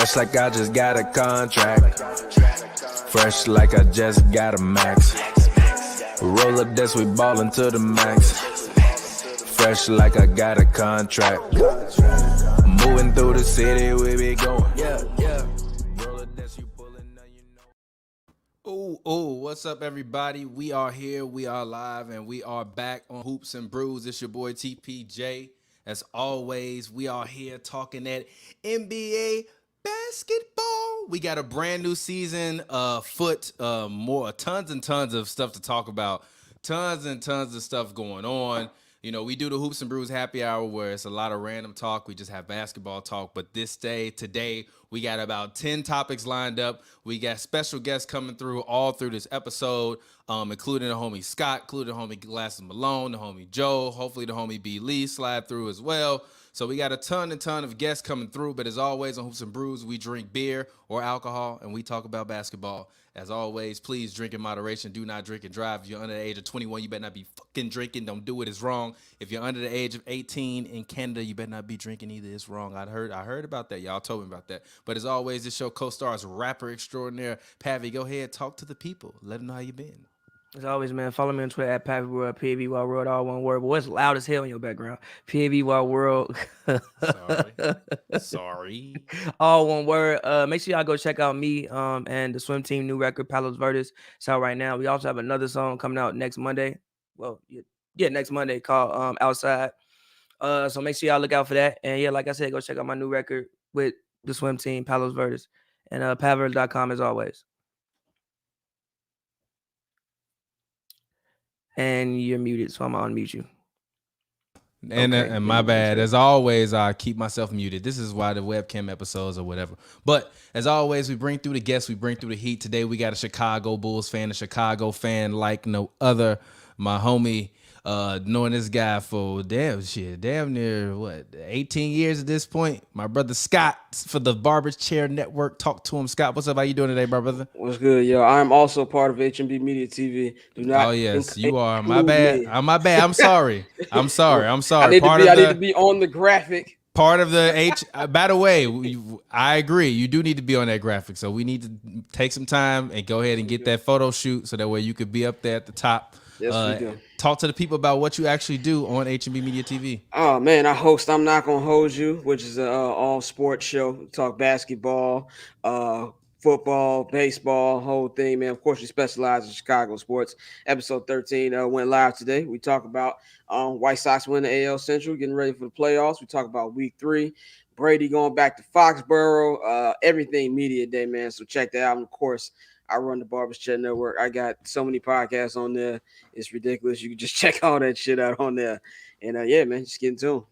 Fresh like I just got a contract. Fresh like I just got a max. Roll up this, we ballin' to the max. Fresh like I got a contract. Moving through the city, we be going. Oh, what's up, everybody? We are here, we are live, and we are back on Hoops and Brews. It's your boy TPJ. As always, we are here talking that NBA basketball. We got a brand new season tons and tons of stuff to talk about. Tons and tons of stuff going on. You know, we do the Hoops and Brews happy hour where it's a lot of random talk. We just have basketball talk. But today, we got about 10 topics lined up. We got special guests coming through all through this episode, including the homie Scott, including the homie Glasses Malone, the homie Joe, hopefully the homie B. Lee slide through as well. So we got a ton of guests coming through. But as always on Hoops and Brews, we drink beer or alcohol and we talk about basketball. As always, please drink in moderation. Do not drink and drive. If you're under the age of 21, you better not be fucking drinking. Don't do it. It's wrong. If you're under the age of 18 in Canada, you better not be drinking either. It's wrong. I heard about that. Y'all told me about that. But as always, this show co-stars rapper extraordinaire Pavi. Go ahead, talk to the people. Let them know how you been. As always, man, follow me on Twitter at Pavi World, PAV World, all one word. But what's loud as hell in your background? PAV World. Sorry. All one word. Make sure y'all go check out me and the swim team new record, Palos Verdes. It's out right now. We also have another song coming out next Monday. Well, yeah, next Monday called Outside. So make sure y'all look out for that. And yeah, like I said, go check out my new record with the swim team, Palos Verdes. And paverdes.com as always. And you're muted, so I'm gonna unmute you. And my bad. As always, I keep myself muted. This is why the webcam episodes or whatever. But as always, we bring through the guests. We bring through the heat. Today, we got a Chicago Bulls fan, a Chicago fan like no other. My homie, knowing this guy for damn near 18 years at this point. My brother Scott for the Barber's Chair Network. Talk to him, Scott. What's up? How you doing today, my brother? What's good, yo? I'm also part of HNB Media TV. Do not. Oh yes, you are. My bad. My bad. I'm sorry. I'm sorry. I need to be on the graphic. Part of the by the way, I agree. You do need to be on that graphic. So we need to take some time and go ahead and get that photo shoot so that way you could be up there at the top. Yes, we do. Talk to the people about what you actually do on HNB Media TV. Oh man, I host I'm Not Gonna Hold You, which is an all sports show. We talk basketball, football, baseball, whole thing, man. Of course, we specialize in Chicago sports. Episode 13 went live today. We talk about White Sox win the AL Central, getting ready for the playoffs. We talk about Week 3, Brady going back to Foxborough, everything Media Day, man. So check that out. And of course, I run the Barber's Chair Network. I got so many podcasts on there. It's ridiculous. You can just check all that shit out on there. And yeah, man, just getting to them.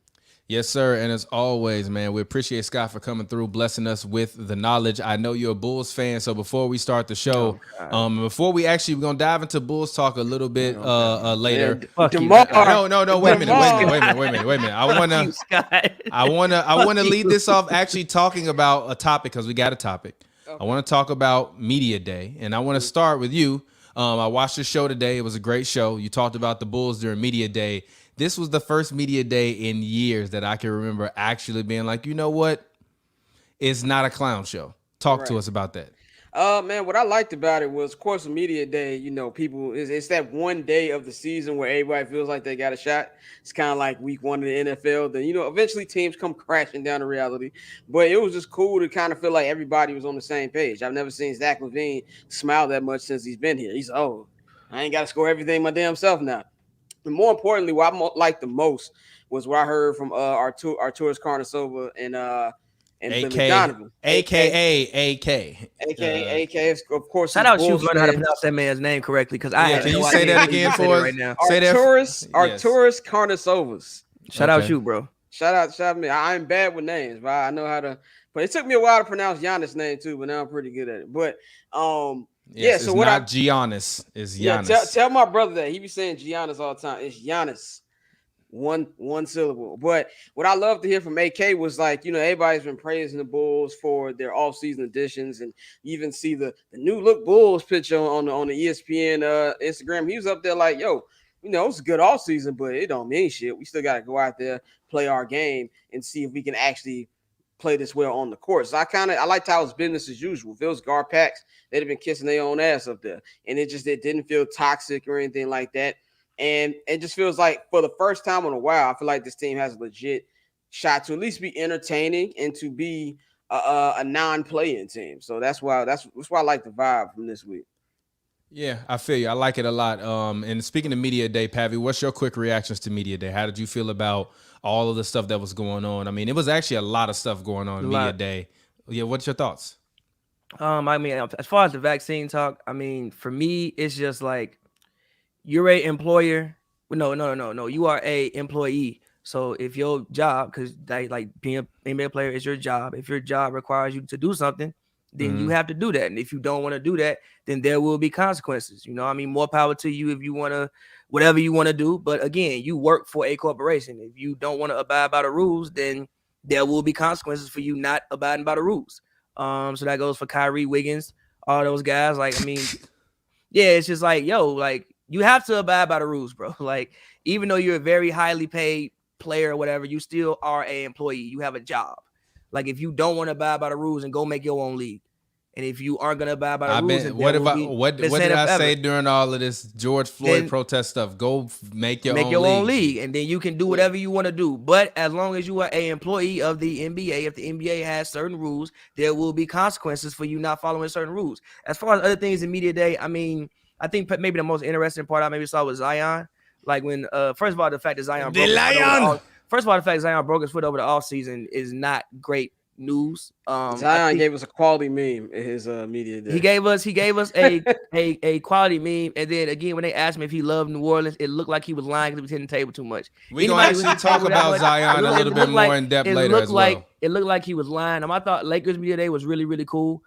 Yes, sir. And as always, man, we appreciate Scott for coming through, blessing us with the knowledge. I know you're a Bulls fan. So before we start the show, before we're going to dive into Bulls talk a little bit later. No, wait a minute. I want to lead this off actually talking about a topic because we got a topic. Okay. I want to talk about Media Day, and I want to start with you. I watched the show today. It was a great show. You talked about the Bulls during Media Day. This was the first Media Day in years that I can remember actually being like, you know what? It's not a clown show. Talk to us about that. Man, what I liked about it was, of course, Media Day, you know, it's that one day of the season where everybody feels like they got a shot. It's kind of like week 1 of the NFL. Then, you know, eventually teams come crashing down to reality. But it was just cool to kind of feel like everybody was on the same page. I've never seen Zach LaVine smile that much since he's been here. He's, I ain't got to score everything my damn self now. And more importantly, what I liked the most was what I heard from Arturas Karnisovas and Donovan. AKA AK. Of course. Shout out you for learning how to pronounce that man's name correctly, because can you say that again for us right now? Arturas Karnisovas. Shout out you, bro. Shout out me. I'm bad with names, but I know how to. But it took me a while to pronounce Giannis' name too, but now I'm pretty good at it. But yes, so what Giannis is Giannis. Yeah, tell my brother that. He be saying Giannis all the time. It's Giannis. One syllable. But what I love to hear from AK was like, you know, everybody's been praising the Bulls for their off-season additions, and you even see the new look Bulls picture on the ESPN Instagram. He was up there like, yo, you know, it's a good off-season, but it don't mean shit. We still got to go out there, play our game, and see if we can actually play this well on the court. So I liked how it was business as usual. If it was guard packs, they'd have been kissing their own ass up there. And it didn't feel toxic or anything like that. And it just feels like for the first time in a while, I feel like this team has a legit shot to at least be entertaining and to be a non-playing team. So that's why I like the vibe from this week. Yeah, I feel you. I like it a lot. And speaking of Media Day, Pavi, what's your quick reactions to Media Day? How did you feel about all of the stuff that was going on? I mean, it was actually a lot of stuff going on in Media Day. Yeah, what's your thoughts? I mean, as far as the vaccine talk, I mean, for me, it's just like you're a employer. No. You are a employee. So if your job, because like being an NBA player is your job. If your job requires you to do something, then you have to do that. And if you don't want to do that, then there will be consequences. You know, I mean, more power to you if you want to, whatever you want to do. But again, you work for a corporation. If you don't want to abide by the rules, then there will be consequences for you not abiding by the rules. So that goes for Kyrie, Wiggins, all those guys. Like, I mean, yeah, it's just like, yo, like you have to abide by the rules, bro. Like, even though you're a very highly paid player or whatever, you still are an employee. You have a job. Like, if you don't want to abide by the rules, and go make your own league. And if you aren't gonna abide by the rules, what did I say during all of this George Floyd protest stuff? Go make your own league, and then you can do whatever you want to do. But as long as you are an employee of the NBA, if the NBA has certain rules, there will be consequences for you not following certain rules. As far as other things in Media Day, I mean, I think maybe the most interesting part I maybe saw was Zion. Like when, first of all, the fact that Zion broke his foot over the offseason is not great news. Zion gave us a quality meme in his Media Day. He gave us a quality meme, and then again when they asked him if he loved New Orleans, it looked like he was lying because he was hitting the table too much. We're gonna actually talk about Zion a little bit more in depth later as well. It looked like he was lying. I thought Lakers Media Day was really, really cool.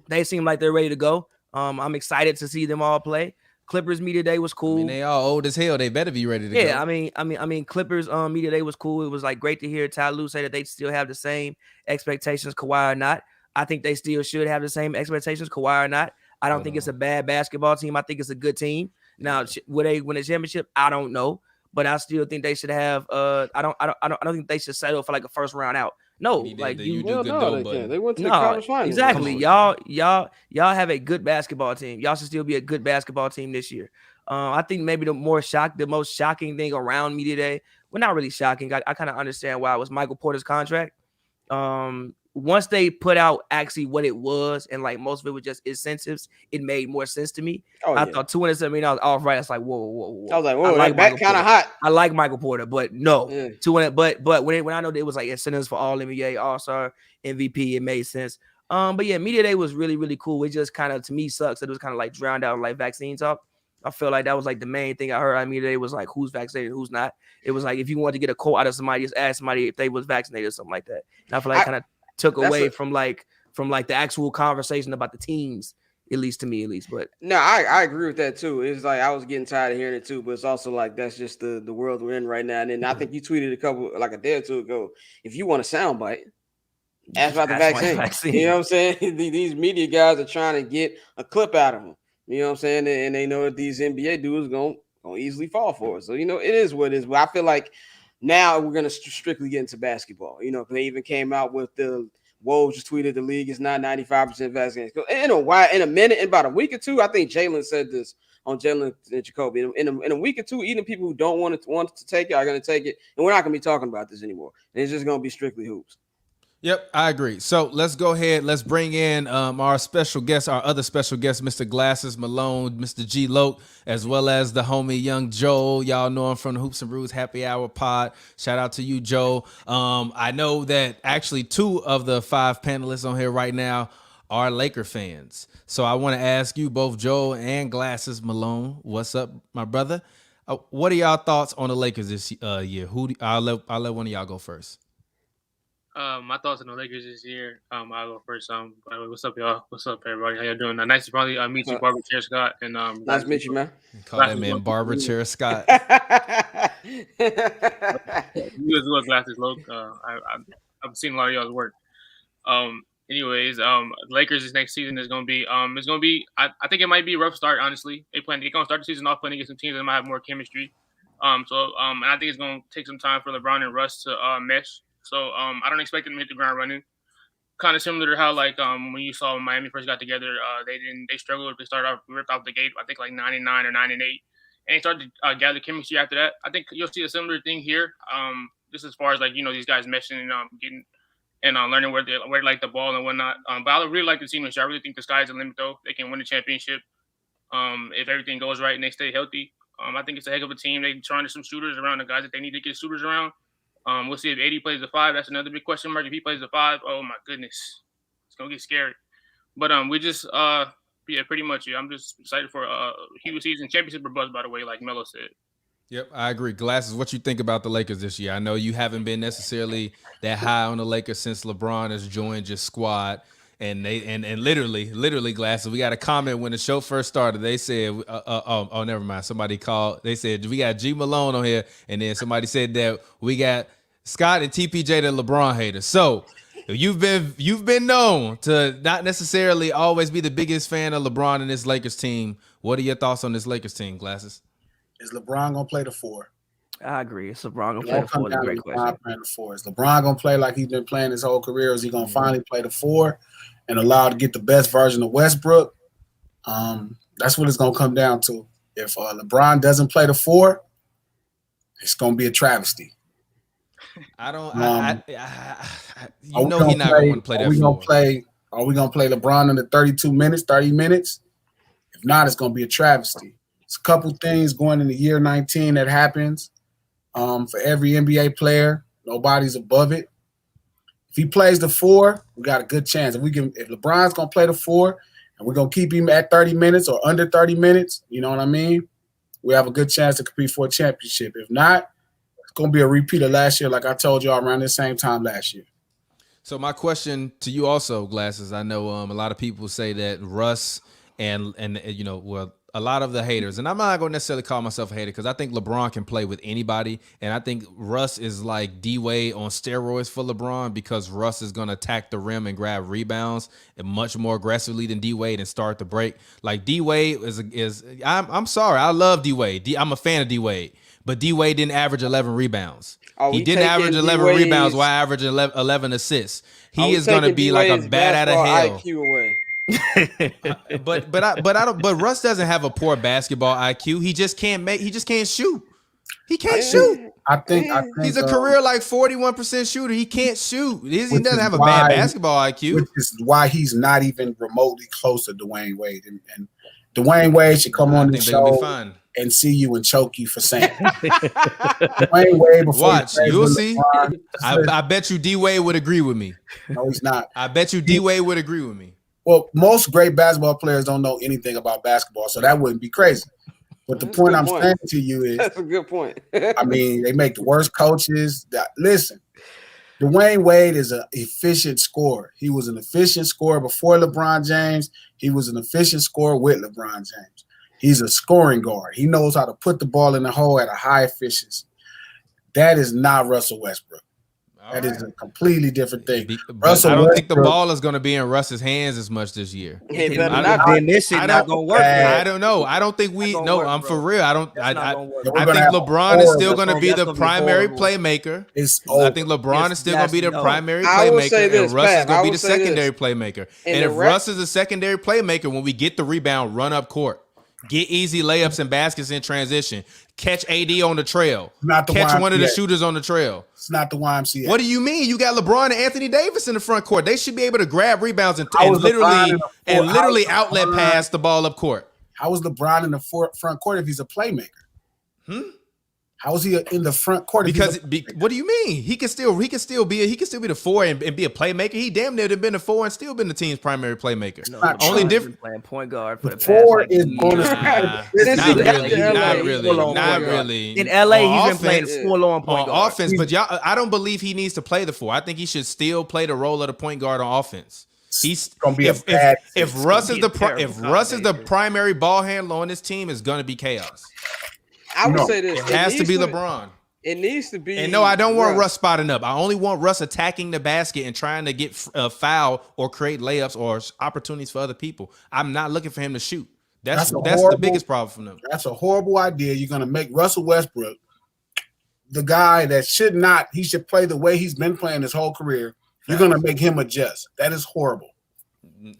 They seem like they're ready to go. I'm excited to see them all play. Clippers Media Day was cool. I mean, they all old as hell. They better be ready to go. Yeah, I mean, Clippers Media Day was cool. It was like great to hear Ty Lue say that they still have the same expectations, Kawhi or not. I think they still should have the same expectations, Kawhi or not. I don't think it's a bad basketball team. I think it's a good team. Now, will they win a championship? I don't know, but I still think they should have. I don't think they should settle for like a first round out. No, like they went to the conference finals. Exactly. Y'all have a good basketball team. Y'all should still be a good basketball team this year. I think maybe the most shocking thing around Media Day, well, not really shocking. I kind of understand why it was Michael Porter's contract. Once they put out actually what it was, and like most of it was just incentives, it made more sense to me. I thought $207 million off right. It's like whoa. I was like, whoa, like that kind of hot. I like Michael Porter, but no, 200. But when I know that it was like incentives for All NBA, All Star, MVP, it made sense. But yeah, Media Day was really, really cool. It just kind of to me sucks that it was kind of like drowned out like vaccine talk. I feel like that was like the main thing I heard on Media Day was like who's vaccinated, who's not. It was like if you wanted to get a quote out of somebody, just ask somebody if they was vaccinated or something like that. And I feel like kind of took away from the actual conversation about the teams, at least to me, but no, I agree with that too. It's like I was getting tired of hearing it too, but it's also like that's just the world we're in right now. And then I think you tweeted a day or two ago, if you want a soundbite, ask about the vaccine. You know what I'm saying? These media guys are trying to get a clip out of them. You know what I'm saying? And they know that these NBA dudes gonna easily fall for it. So, you know, it is what it is. But I feel like now we're going to strictly get into basketball. You know, they even came out with the Woj just tweeted the league is not 95% vaccinated. In about a week or two, I think Jalen said this on Jalen and Jacoby. In a week or two, even people who don't want to take it are going to take it. And we're not going to be talking about this anymore. And it's just going to be strictly hoops. Yep, I agree. So let's go ahead. Let's bring in our special guest, our other special guest, Mr. Glasses Malone, Mr. G. Loke, as well as the homie Young Joe. Y'all know him from the Hoops and Brews Happy Hour pod. Shout out to you, Joe. I know that actually 2 of the 5 panelists on here right now are Laker fans. So I want to ask you both, Joe and Glasses Malone, what's up, my brother? What are y'all thoughts on the Lakers this year? I'll let one of y'all go first. My thoughts on the Lakers this year. I'll go first. By the way, what's up, y'all? What's up, everybody? How y'all doing? Nice to probably meet you, Barbara Chair Scott. And nice to meet you, man. Call that man Barbara Chair Scott. You as well, Glasses, Loke. I've seen a lot of y'all's work. Anyways, Lakers this next season is gonna be it's gonna be. I think it might be a rough start. Honestly, they're gonna start the season off playing against some teams that might have more chemistry. And I think it's gonna take some time for LeBron and Russ to mesh. So I don't expect them to hit the ground running. Kind of similar to how when you saw when Miami first got together, they struggled. They started off ripped off the gate. I think like 9-9 or 9-8, and they started to gather chemistry after that. I think you'll see a similar thing here. Just as far as these guys meshing and getting and learning where they like the ball and whatnot. But I really like the team. I really think the sky's the limit though. They can win the championship if everything goes right and they stay healthy. I think it's a heck of a team. They're trying to some shooters around the guys that they need to get shooters around. We'll see if AD plays the 5. That's another big question mark. If he plays the 5, oh my goodness, it's gonna get scary. But we just pretty much. Yeah, I'm just excited for huge season, championship or bust. By the way, like Melo said. Yep, I agree. Glasses, what you think about the Lakers this year? I know you haven't been necessarily that high on the Lakers since LeBron has joined your squad. And they and literally Glasses. We got a comment when the show first started. They said, never mind. Somebody called. They said we got G Malone on here, and then somebody said that we got Scott and TPJ, the LeBron haters. So you've been known to not necessarily always be the biggest fan of LeBron and this Lakers team. What are your thoughts on this Lakers team, Glasses? Is LeBron gonna play the 4? I agree. It's LeBron gonna play the 4. It's a great question. Playing the 4. Is LeBron gonna play like he's been playing his whole career? Or is he gonna finally play the 4 and allow to get the best version of Westbrook? That's what it's gonna come down to. If LeBron doesn't play the 4, it's gonna be a travesty. I don't. You know he's not going to play that. Are we gonna play LeBron in the 32 minutes, 30 minutes? If not, it's gonna be a travesty. It's a couple things going in the year 19 that happens for every NBA player. Nobody's above it. If he plays the 4, we got a good chance. If LeBron's gonna play the 4 and we're gonna keep him at 30 minutes or under 30 minutes, you know what I mean? We have a good chance to compete for a championship. If not, it's gonna be a repeat of last year, like I told y'all around the same time last year. So my question to you also, Glasses, I know a lot of people say that Russ and a lot of the haters, and I'm not going to necessarily call myself a hater because I think LeBron can play with anybody, and I think Russ is like D-Wade on steroids for LeBron because Russ is going to attack the rim and grab rebounds and much more aggressively than D-Wade and start the break. Like D-Wade I'm sorry, I love D-Wade. I'm a fan of D-Wade, but D-Wade didn't average 11 rebounds. He didn't average 11 rebounds while averaging 11 assists. He is going to be like a bat out of hell. IQ away. But Russ doesn't have a poor basketball IQ. He just can't shoot. He can't shoot. I think he's a career like 41% shooter. He can't shoot. He doesn't have a bad basketball IQ. Which is why he's not even remotely close to Dwayne Wade. And Dwayne Wade should come on the show and see you and choke you for saying Dwayne Wade before watch. You'll see. I bet you D-Wade would agree with me. No, he's not. I bet you D-Wade would agree with me. Well, most great basketball players don't know anything about basketball, so that wouldn't be crazy. But the point I'm saying to you is that's a good point. I mean, they make the worst coaches. Listen, Dwayne Wade is an efficient scorer. He was an efficient scorer before LeBron James. He was an efficient scorer with LeBron James. He's a scoring guard. He knows how to put the ball in the hole at a high efficiency. That is not Russell Westbrook. That is a completely different thing. I don't think the ball is going to be in Russ's hands as much this year. It better not be. This shit not going to work. I don't know. I don't think I'm for real. I think LeBron is still going to be the primary playmaker. I think LeBron is still going to be the primary playmaker, and Russ is going to be the secondary playmaker. And if Russ is a secondary playmaker, when we get the rebound, run up court, get easy layups and baskets in transition, catch AD on the trail, catch one of the shooters on the trail. It's not the YMCA. What do you mean? You got LeBron and Anthony Davis in the front court. They should be able to grab rebounds and literally outlet pass the ball up court. How is LeBron in the front court if he's a playmaker? How is he in the front court? What do you mean? He can still be the 4 and be a playmaker. He damn near have been the 4 and still been the team's primary playmaker. Only different playing point guard for the 4 is bonus. Not really. In LA, he's been playing full on point guard offense. But I don't believe he needs to play the 4. I think he should still play the role of the point guard on offense. He's gonna be if Russ is the primary ball handler on this team, it's gonna be chaos. I would say this. It has to be LeBron. It needs to be. And no, I don't want Russ spotting up. I only want Russ attacking the basket and trying to get foul or create layups or opportunities for other people. I'm not looking for him to shoot. That's the biggest problem for them. That's a horrible idea. You're going to make Russell Westbrook the guy that he should play the way he's been playing his whole career. You're going to make him adjust. That is horrible.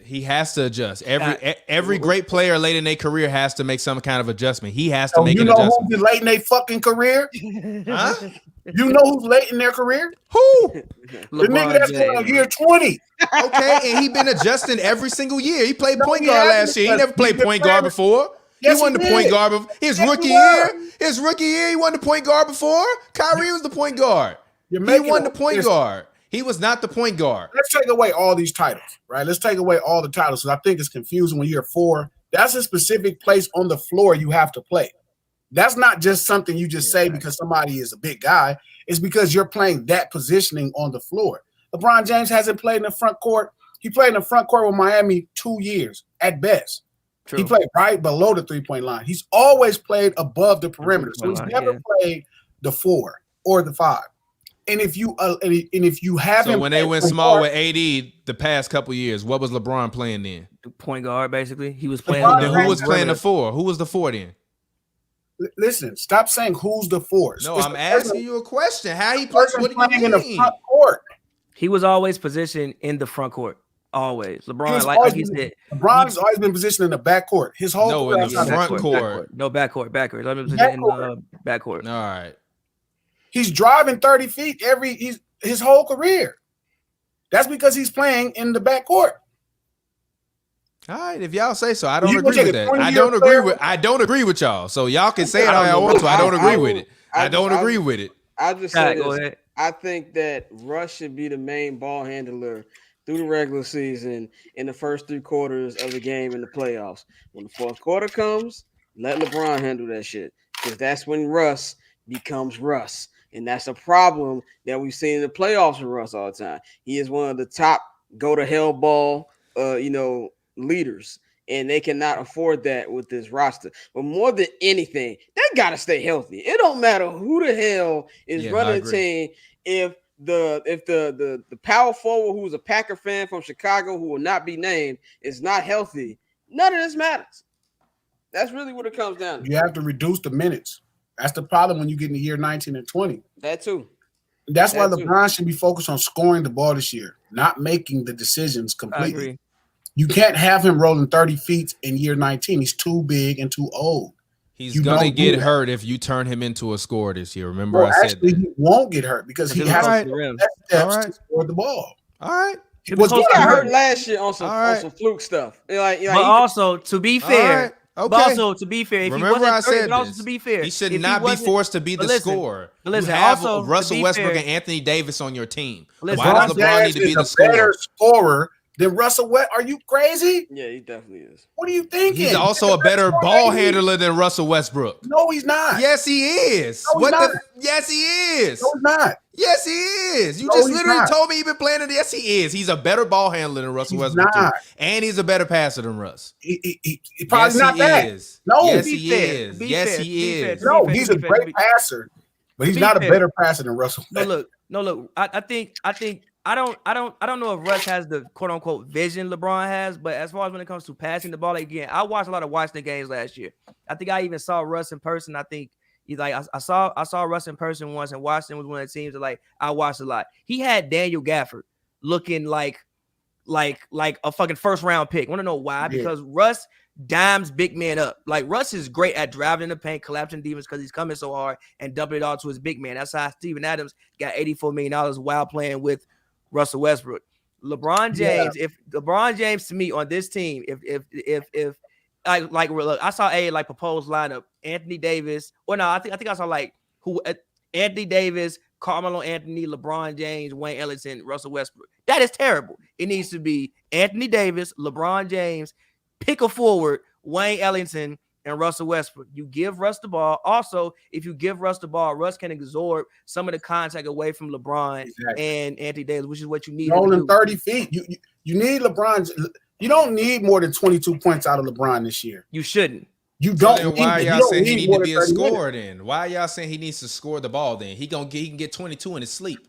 He has to adjust. Every great player late in their career has to make some kind of adjustment. He has to make an adjustment. You know who's late in their fucking career? Huh? You know who's late in their career? Who? The nigga that's going on year 20. Okay, and he been adjusting every single year. He played point guard last year. He never played point guard before. Yes, he wasn't the point guard before. His rookie year, he wasn't the point guard before. Kyrie was the point guard. He wasn't the point guard. He was not the point guard. Let's take away all these titles, right? Let's take away all the titles because I think it's confusing when you're 4. That's a specific place on the floor you have to play. That's not just something you just say because somebody is a big guy. It's because you're playing that positioning on the floor. LeBron James hasn't played in the front court. He played in the front court with Miami 2 years at best. True. He played right below the 3-point line. He's always played above the perimeter. So he's never played the 4 or the 5. And if you have him, when they went small with AD the past couple years, what was LeBron playing then? The point guard, basically. He was playing. Then who was playing the 4? Who was the 4 then? Listen, stop saying who's the 4. No, I'm asking you a question. How he plays? What do you mean? In the front court. He was always positioned in the front court. Always. LeBron, like he said, LeBron's always been positioned in the back court. His whole in the front court. No backcourt. Backwards. I've been positioned in the backcourt. All right. He's driving 30 feet his whole career. That's because he's playing in the backcourt. All right, if y'all say so, I don't agree with that. I don't agree with y'all. So y'all can say it how y'all want to. I don't agree with it. I don't agree with it. I just say this. I think that Russ should be the main ball handler through the regular season in the first 3 quarters of the game in the playoffs. When the 4th quarter comes, let LeBron handle that shit because that's when Russ becomes Russ. And that's a problem that we've seen in the playoffs with Russ all the time. He is one of the top go-to-hell ball, leaders, and they cannot afford that with this roster. But more than anything, they got to stay healthy. It don't matter who the hell is running the team. If the power forward who's a Packer fan from Chicago who will not be named is not healthy, none of this matters. That's really what it comes down to. You have to reduce the minutes. That's the problem when you get in the year 19 and 20. That too. That's why LeBron should be focused on scoring the ball this year, not making the decisions completely. You can't have him rolling 30 feet in year 19. He's too big and too old. He's going to get hurt if you turn him into a scorer this year. Remember I said that. He won't get hurt because he has steps to score the ball. All right. He got hurt last year on some fluke stuff. But also, to be fair, if remember I said this, to be fair, he should not be forced to be the scorer. Listen, you have also, Russell Westbrook and Anthony Davis on your team. Why does LeBron need to be the scorer than Russell Westbrook? Are you crazy? Yeah, he definitely is. What are you thinking? He's also a better ball handler than Russell Westbrook. No, he's not. Yes, he is. Yes, he is. No, he's not. Yes, he is. You just literally told me he's been playing it. Yes, he is. He's a better ball handler than Russell Westbrook. And he's a better passer than Russ. He probably not that. No, yes, he is. Yes, he is. No, he's a great passer, but he's not a better passer than Russell. No, look. I think I don't know if Russ has the quote unquote vision LeBron has, but as far as when it comes to passing the ball, again, I watched a lot of Washington games last year. I think I even saw Russ in person. I think he's like I saw Russ in person once, and Washington was one of the teams that I watched a lot. He had Daniel Gafford looking like a fucking first round pick. Want to know why? Because Russ dimes big man up. Like Russ is great at driving in the paint, collapsing defense because he's coming so hard and dumping it all to his big man. That's how Steven Adams got $84 million while playing with Russell Westbrook. LeBron James, if LeBron James to me on this team, if look, I saw a proposed lineup: Anthony Davis, or no, I think I saw Anthony Davis, Carmelo Anthony, LeBron James, Wayne Ellington, Russell Westbrook. That is terrible. It needs to be Anthony Davis, LeBron James, pick a forward, Wayne Ellington, and Russell Westbrook. You give Russ the ball. Also, if you give Russ the ball, Russ can absorb some of the contact away from LeBron and Anthony Davis, which is what you need. Rolling 30 feet. You need LeBron. You don't need more than 22 points out of LeBron this year. You shouldn't. You don't. So why are y'all saying he needs to be a scorer then? Why are y'all saying he needs to score the ball then? He can get 22 in his sleep.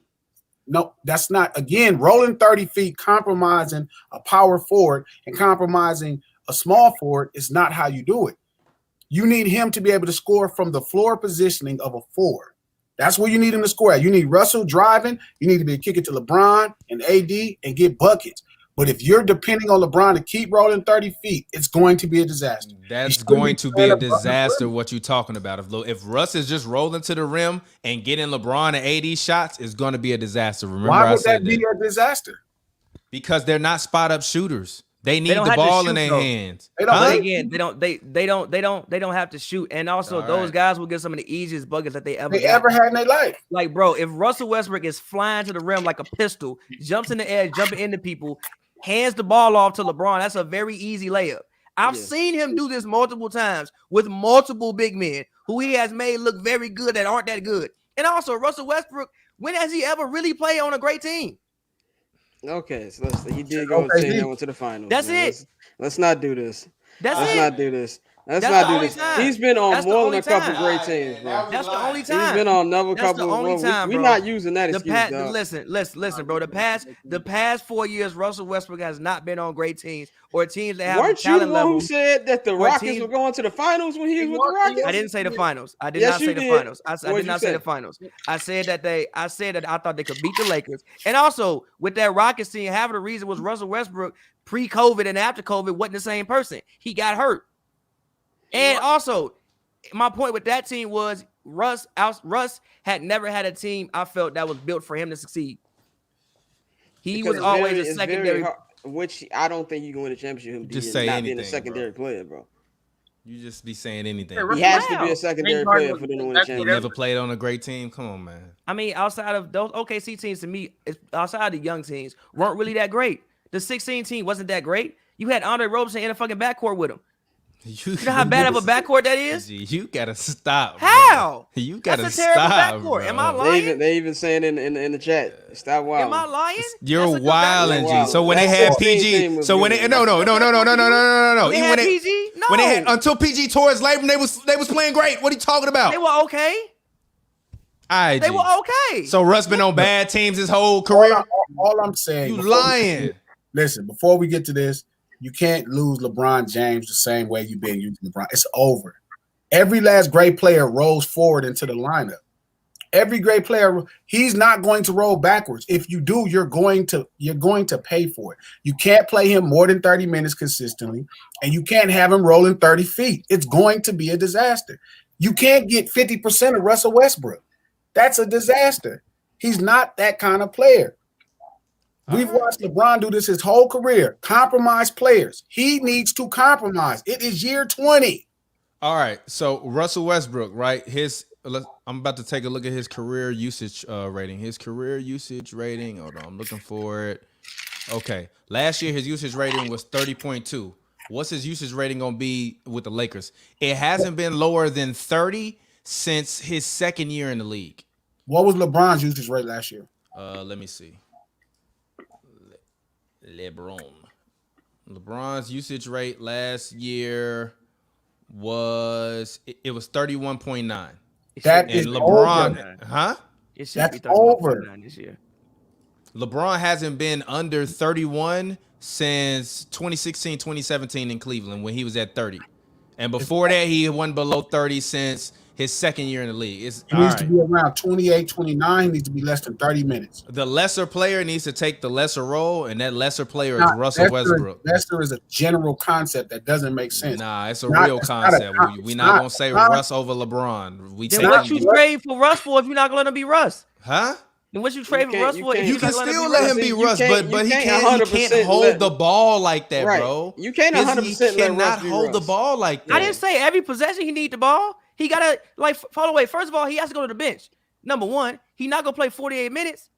No, that's not. Again, rolling 30 feet, compromising a power forward and compromising a small forward is not how you do it. You need him to be able to score from the floor positioning of a forward. That's where you need him to score at. You need Russell driving. You need to be kicking to LeBron and AD and get buckets. But if you're depending on LeBron to keep rolling 30 feet, it's going to be a disaster. That's going to be a disaster, what you're talking about. If Russ is just rolling to the rim and getting LeBron and AD shots, it's going to be a disaster. Remember, why would that be a disaster? Because they're not spot-up shooters. They need the ball in their hands. They don't have to shoot. And also, those guys will get some of the easiest buckets that they ever had in their life. Like, bro, if Russell Westbrook is flying to the rim like a pistol, jumps in the air, jumping into people, hands the ball off to LeBron, that's a very easy layup. I've seen him do this multiple times with multiple big men who he has made look very good that aren't that good. And also, Russell Westbrook, when has he ever really played on a great team? Okay, so he did go and take that one to the finals. That's it. Let's not do this. Let's not do this. Let's not do this. He's been on more than a couple great teams, bro. That's the only time. He's been on another couple. We're not using that excuse. Listen, bro. The past 4 years, Russell Westbrook has not been on great teams or teams that have Weren't talent you the level. one who said that the Rockets were going to the finals when he was with the Rockets? I didn't say the finals. I did not say the finals. I did not say the finals. I said that I thought they could beat the Lakers. And also with that Rockets team, half of the reason was Russell Westbrook pre-COVID and after COVID wasn't the same person. He got hurt. And also, my point with that team was Russ had never had a team I felt that was built for him to succeed. He was always a secondary, which I don't think you can win a championship. Just say anything, being a secondary player, bro. You just be saying anything. He has to be a secondary player for them to win a championship. Never played on a great team. Come on, man. I mean, outside of those OKC teams, to me, outside of the young teams, weren't really that great. The 16 team wasn't that great. You had Andre Roberson in a fucking backcourt with him. You know how bad of a backcourt that is? You gotta stop. How? Bro. You gotta That's a terrible stop. Backcourt. Bro. Am I lying? They even saying in the chat. Stop wild. Am I lying? You're wilding, G. So when they had PG, so when they no. They had PG? No. When they had until PG tore his labrum, they was playing great. What are you talking about? They were okay. They were okay. So Russ been on bad teams his whole career. All I'm saying, you lying. Listen, before we get to this, you can't lose LeBron James the same way you've been using LeBron. It's over. Every last great player rolls forward into the lineup. Every great player, he's not going to roll backwards. If you do, you're going to pay for it. You can't play him more than 30 minutes consistently, and you can't have him rolling 30 feet. It's going to be a disaster. You can't get 50% of Russell Westbrook. That's a disaster. He's not that kind of player. We've watched LeBron do this his whole career. Compromise players. He needs to compromise. It is year 20. All right. So Russell Westbrook, right? I'm about to take a look at his career usage rating. His career usage rating. Hold on. I'm looking for it. Okay. Last year, his usage rating was 30.2. What's his usage rating going to be with the Lakers? It hasn't been lower than 30 since his second year in the league. What was LeBron's usage rate last year? Let me see. LeBron's usage rate last year was 31.9. That is LeBron, over. huh? It should That's be 31.9 over this year. LeBron hasn't been under 31 since 2016, 2017 in Cleveland when he was at 30. And before that, he went below 30 since his second year in the league. He needs to be around 28, 29. He needs to be less than 30 minutes. The lesser player needs to take the lesser role, and that lesser player is Russell Westbrook. Lesser is a general concept that doesn't make sense. Nah, it's a real concept. We're not going to say Russ over LeBron. Then what you trade for Russ for if you're not going to be Russ? Huh? And what you trade for Russ for? You can still let him be Russ, but he can't hold the ball like that, bro. You can't 100% let Russ hold the ball like that. I didn't say every possession he need the ball. He gotta follow away. First of all, he has to go to the bench. Number one, he not gonna play 48 minutes.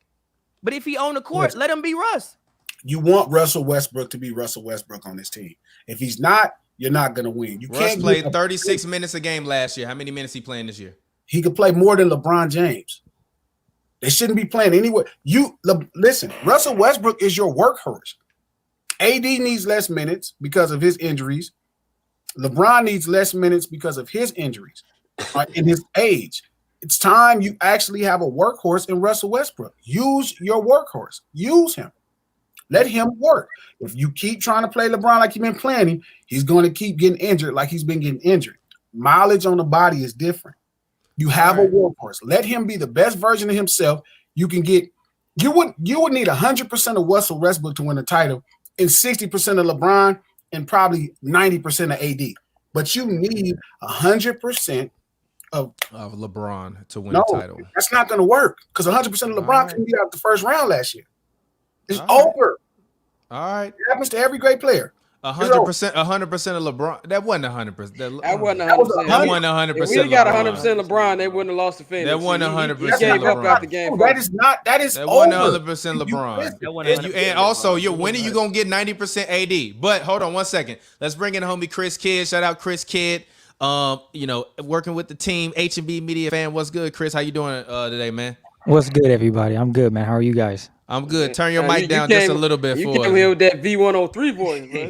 But if he on the court, let him be Russ. You want Russell Westbrook to be Russell Westbrook on this team. If he's not, you're not gonna win. Russ played 36 minutes a game last year. How many minutes he playing this year? He could play more than LeBron James. They shouldn't be playing anywhere. Listen, Russell Westbrook is your workhorse. AD needs less minutes because of his injuries. LeBron needs less minutes because of his injuries and his age. It's time you actually have a workhorse in Russell Westbrook. Use your workhorse. Use him. Let him work. If you keep trying to play LeBron like you've been playing him, he's going to keep getting injured like he's been getting injured. Mileage on the body is different. You have a workhorse. Let him be the best version of himself. You can get. You would need 100% of Russell Westbrook to win the title, and 60% of LeBron, and probably 90% of AD. But you need 100% of LeBron to win the title. That's not going to work because 100% of LeBron couldn't get out the first round last year. It's over. All right. It happens to every great player. 100% of LeBron. That wasn't 100%. That wasn't 100%. That wasn't 100%. If we got 100% LeBron, they wouldn't have lost the Phoenix. That wasn't 100% He gave up LeBron. after game 5. That is not. That is that over. wasn't 100% LeBron. And also, when are you gonna get 90% AD? But hold on one second. Let's bring in homie Chris Kidd. Shout out Chris Kidd. Working with the team, HNB Media fan. What's good, Chris? How you doing today, man? What's good, everybody? I'm good, man. How are you guys? I'm good. Turn your mic down just a little bit for us. You came here with that V103 voice, bro.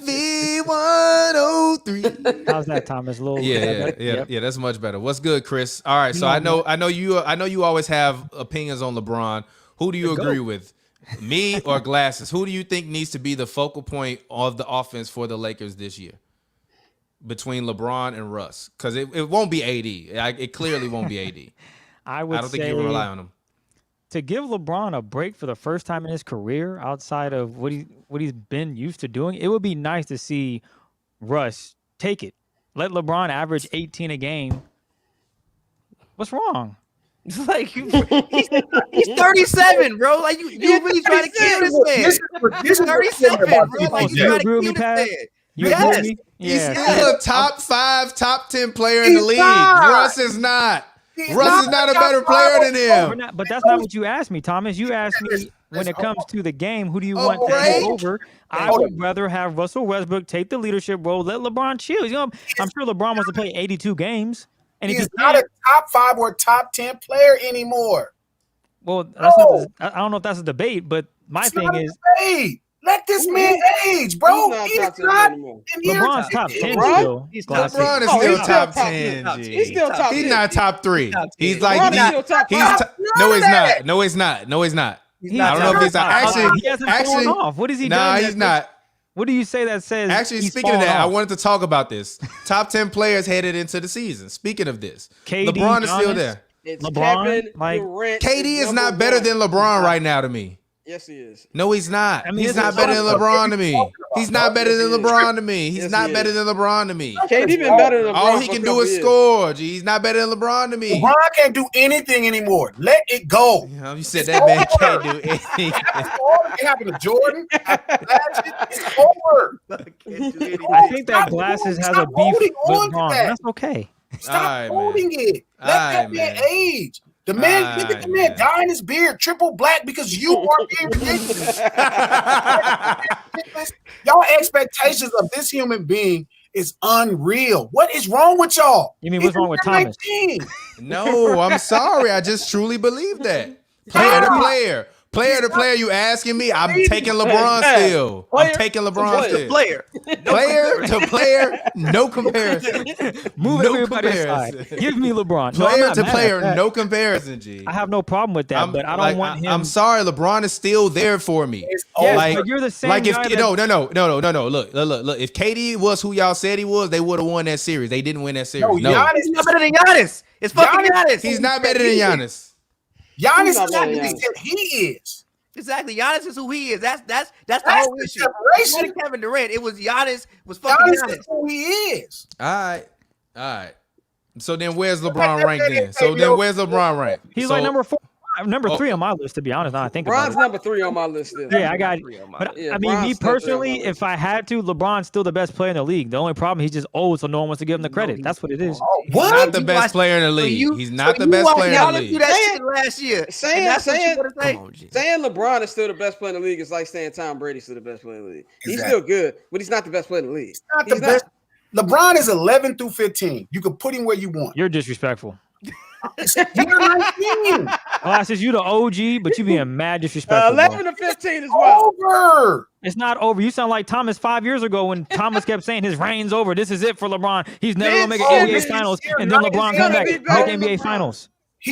V103. How's that, Thomas? Yeah. That's much better. What's good, Chris? All right. So I know you always have opinions on LeBron. Who do you agree with? Me or Glasses? Who do you think needs to be the focal point of the offense for the Lakers this year? Between LeBron and Russ, because it won't be AD. It clearly won't be AD. I don't think you rely on him. To give LeBron a break for the first time in his career, outside of what he's been used to doing, it would be nice to see Russ take it. Let LeBron average 18 a game. What's wrong? It's like he's 37, bro. Like you really trying to kill this man. This is 37, bro. Like you trying to kill this man. You agree with me? He's still a top 5, top 10 player in the league. Russ is not. Russ is not a better player than him. But that's not what you asked me, Thomas. You asked me when it comes to the game, who do you want to take over? I would rather have Russell Westbrook take the leadership role. Let LeBron chill. I'm sure LeBron wants to play 82 games. And he's not a top 5 or top 10 player anymore. Well, I don't know if that's a debate, but my thing is, let this man age, bro. He's not LeBron's top 10 still. LeBron is still top 10. He's still top 10. He's not top 3. He's like No, he's not. I don't know if he's actually. He hasn't fallen off. What is he doing? Nah, he's not. What do you say that says? Actually, speaking of that, I wanted to talk about this. Top 10 players headed into the season. Speaking of this, LeBron is still there. KD is not better than LeBron right now to me. Yes, he is. No, he's not. He's not better than LeBron to me. He's not better than LeBron to me. He's not better than LeBron to me. KD been better than LeBron. All he can do is score. He's not better than LeBron to me. LeBron can't do anything anymore. Let it go. You said that man can't do anything. It happened to Jordan. It's over. I think that Glasses has a beef with LeBron. That's okay. Stop holding it. Let that man age. The man, look at the man dyeing his beard triple black because you are being ridiculous. Y'all expectations of this human being is unreal. What is wrong with y'all? You mean what's wrong with Thomas? No, I'm sorry. I just truly believe that. Player to player. Player to player, you asking me? I'm taking LeBron still. I'm taking LeBron still. Player to player, no comparison. Move everybody aside. Give me LeBron. Player to player, no comparison, G. I have no problem with that, but I don't want him. I'm sorry, LeBron is still there for me. Yes, but you're the same guy. No. Look. If KD was who y'all said he was, they would have won that series. They didn't win that series. No, Giannis is not better than Giannis. It's fucking Giannis. He's not better than Giannis. Giannis is not who he is. Exactly. Giannis is who he is. That's the whole issue. It wasn't Kevin Durant. It was Giannis was fucking Giannis. Is who he is. All right. So then where's LeBron ranked then? Where's LeBron ranked? He's like number 4. Number 3 on my list, to be honest. Now I think LeBron's number 3 on my list. Still. Yeah, I got. But I mean, me personally, if I had to, LeBron's still the best player in the league. The only problem, he's just old, so no one wants to give him the credit. That's what it is. He's not the best player in the league. He's not the best player in the league. That shit last year. Saying LeBron is still the best player in the league is like saying Tom Brady's still the best player in the league. He's still good, but he's not the best player in the league. He's not. LeBron is 11 through 15. You can put him where you want. You're disrespectful. You're 19. I said you the OG, but you being mad disrespectful. 11 to 15 as well. Over. It's not over. You sound like Thomas 5 years ago when Thomas kept saying his reign's over. This is it for LeBron. He's never gonna make an NBA Finals, and then LeBron come back make NBA Finals.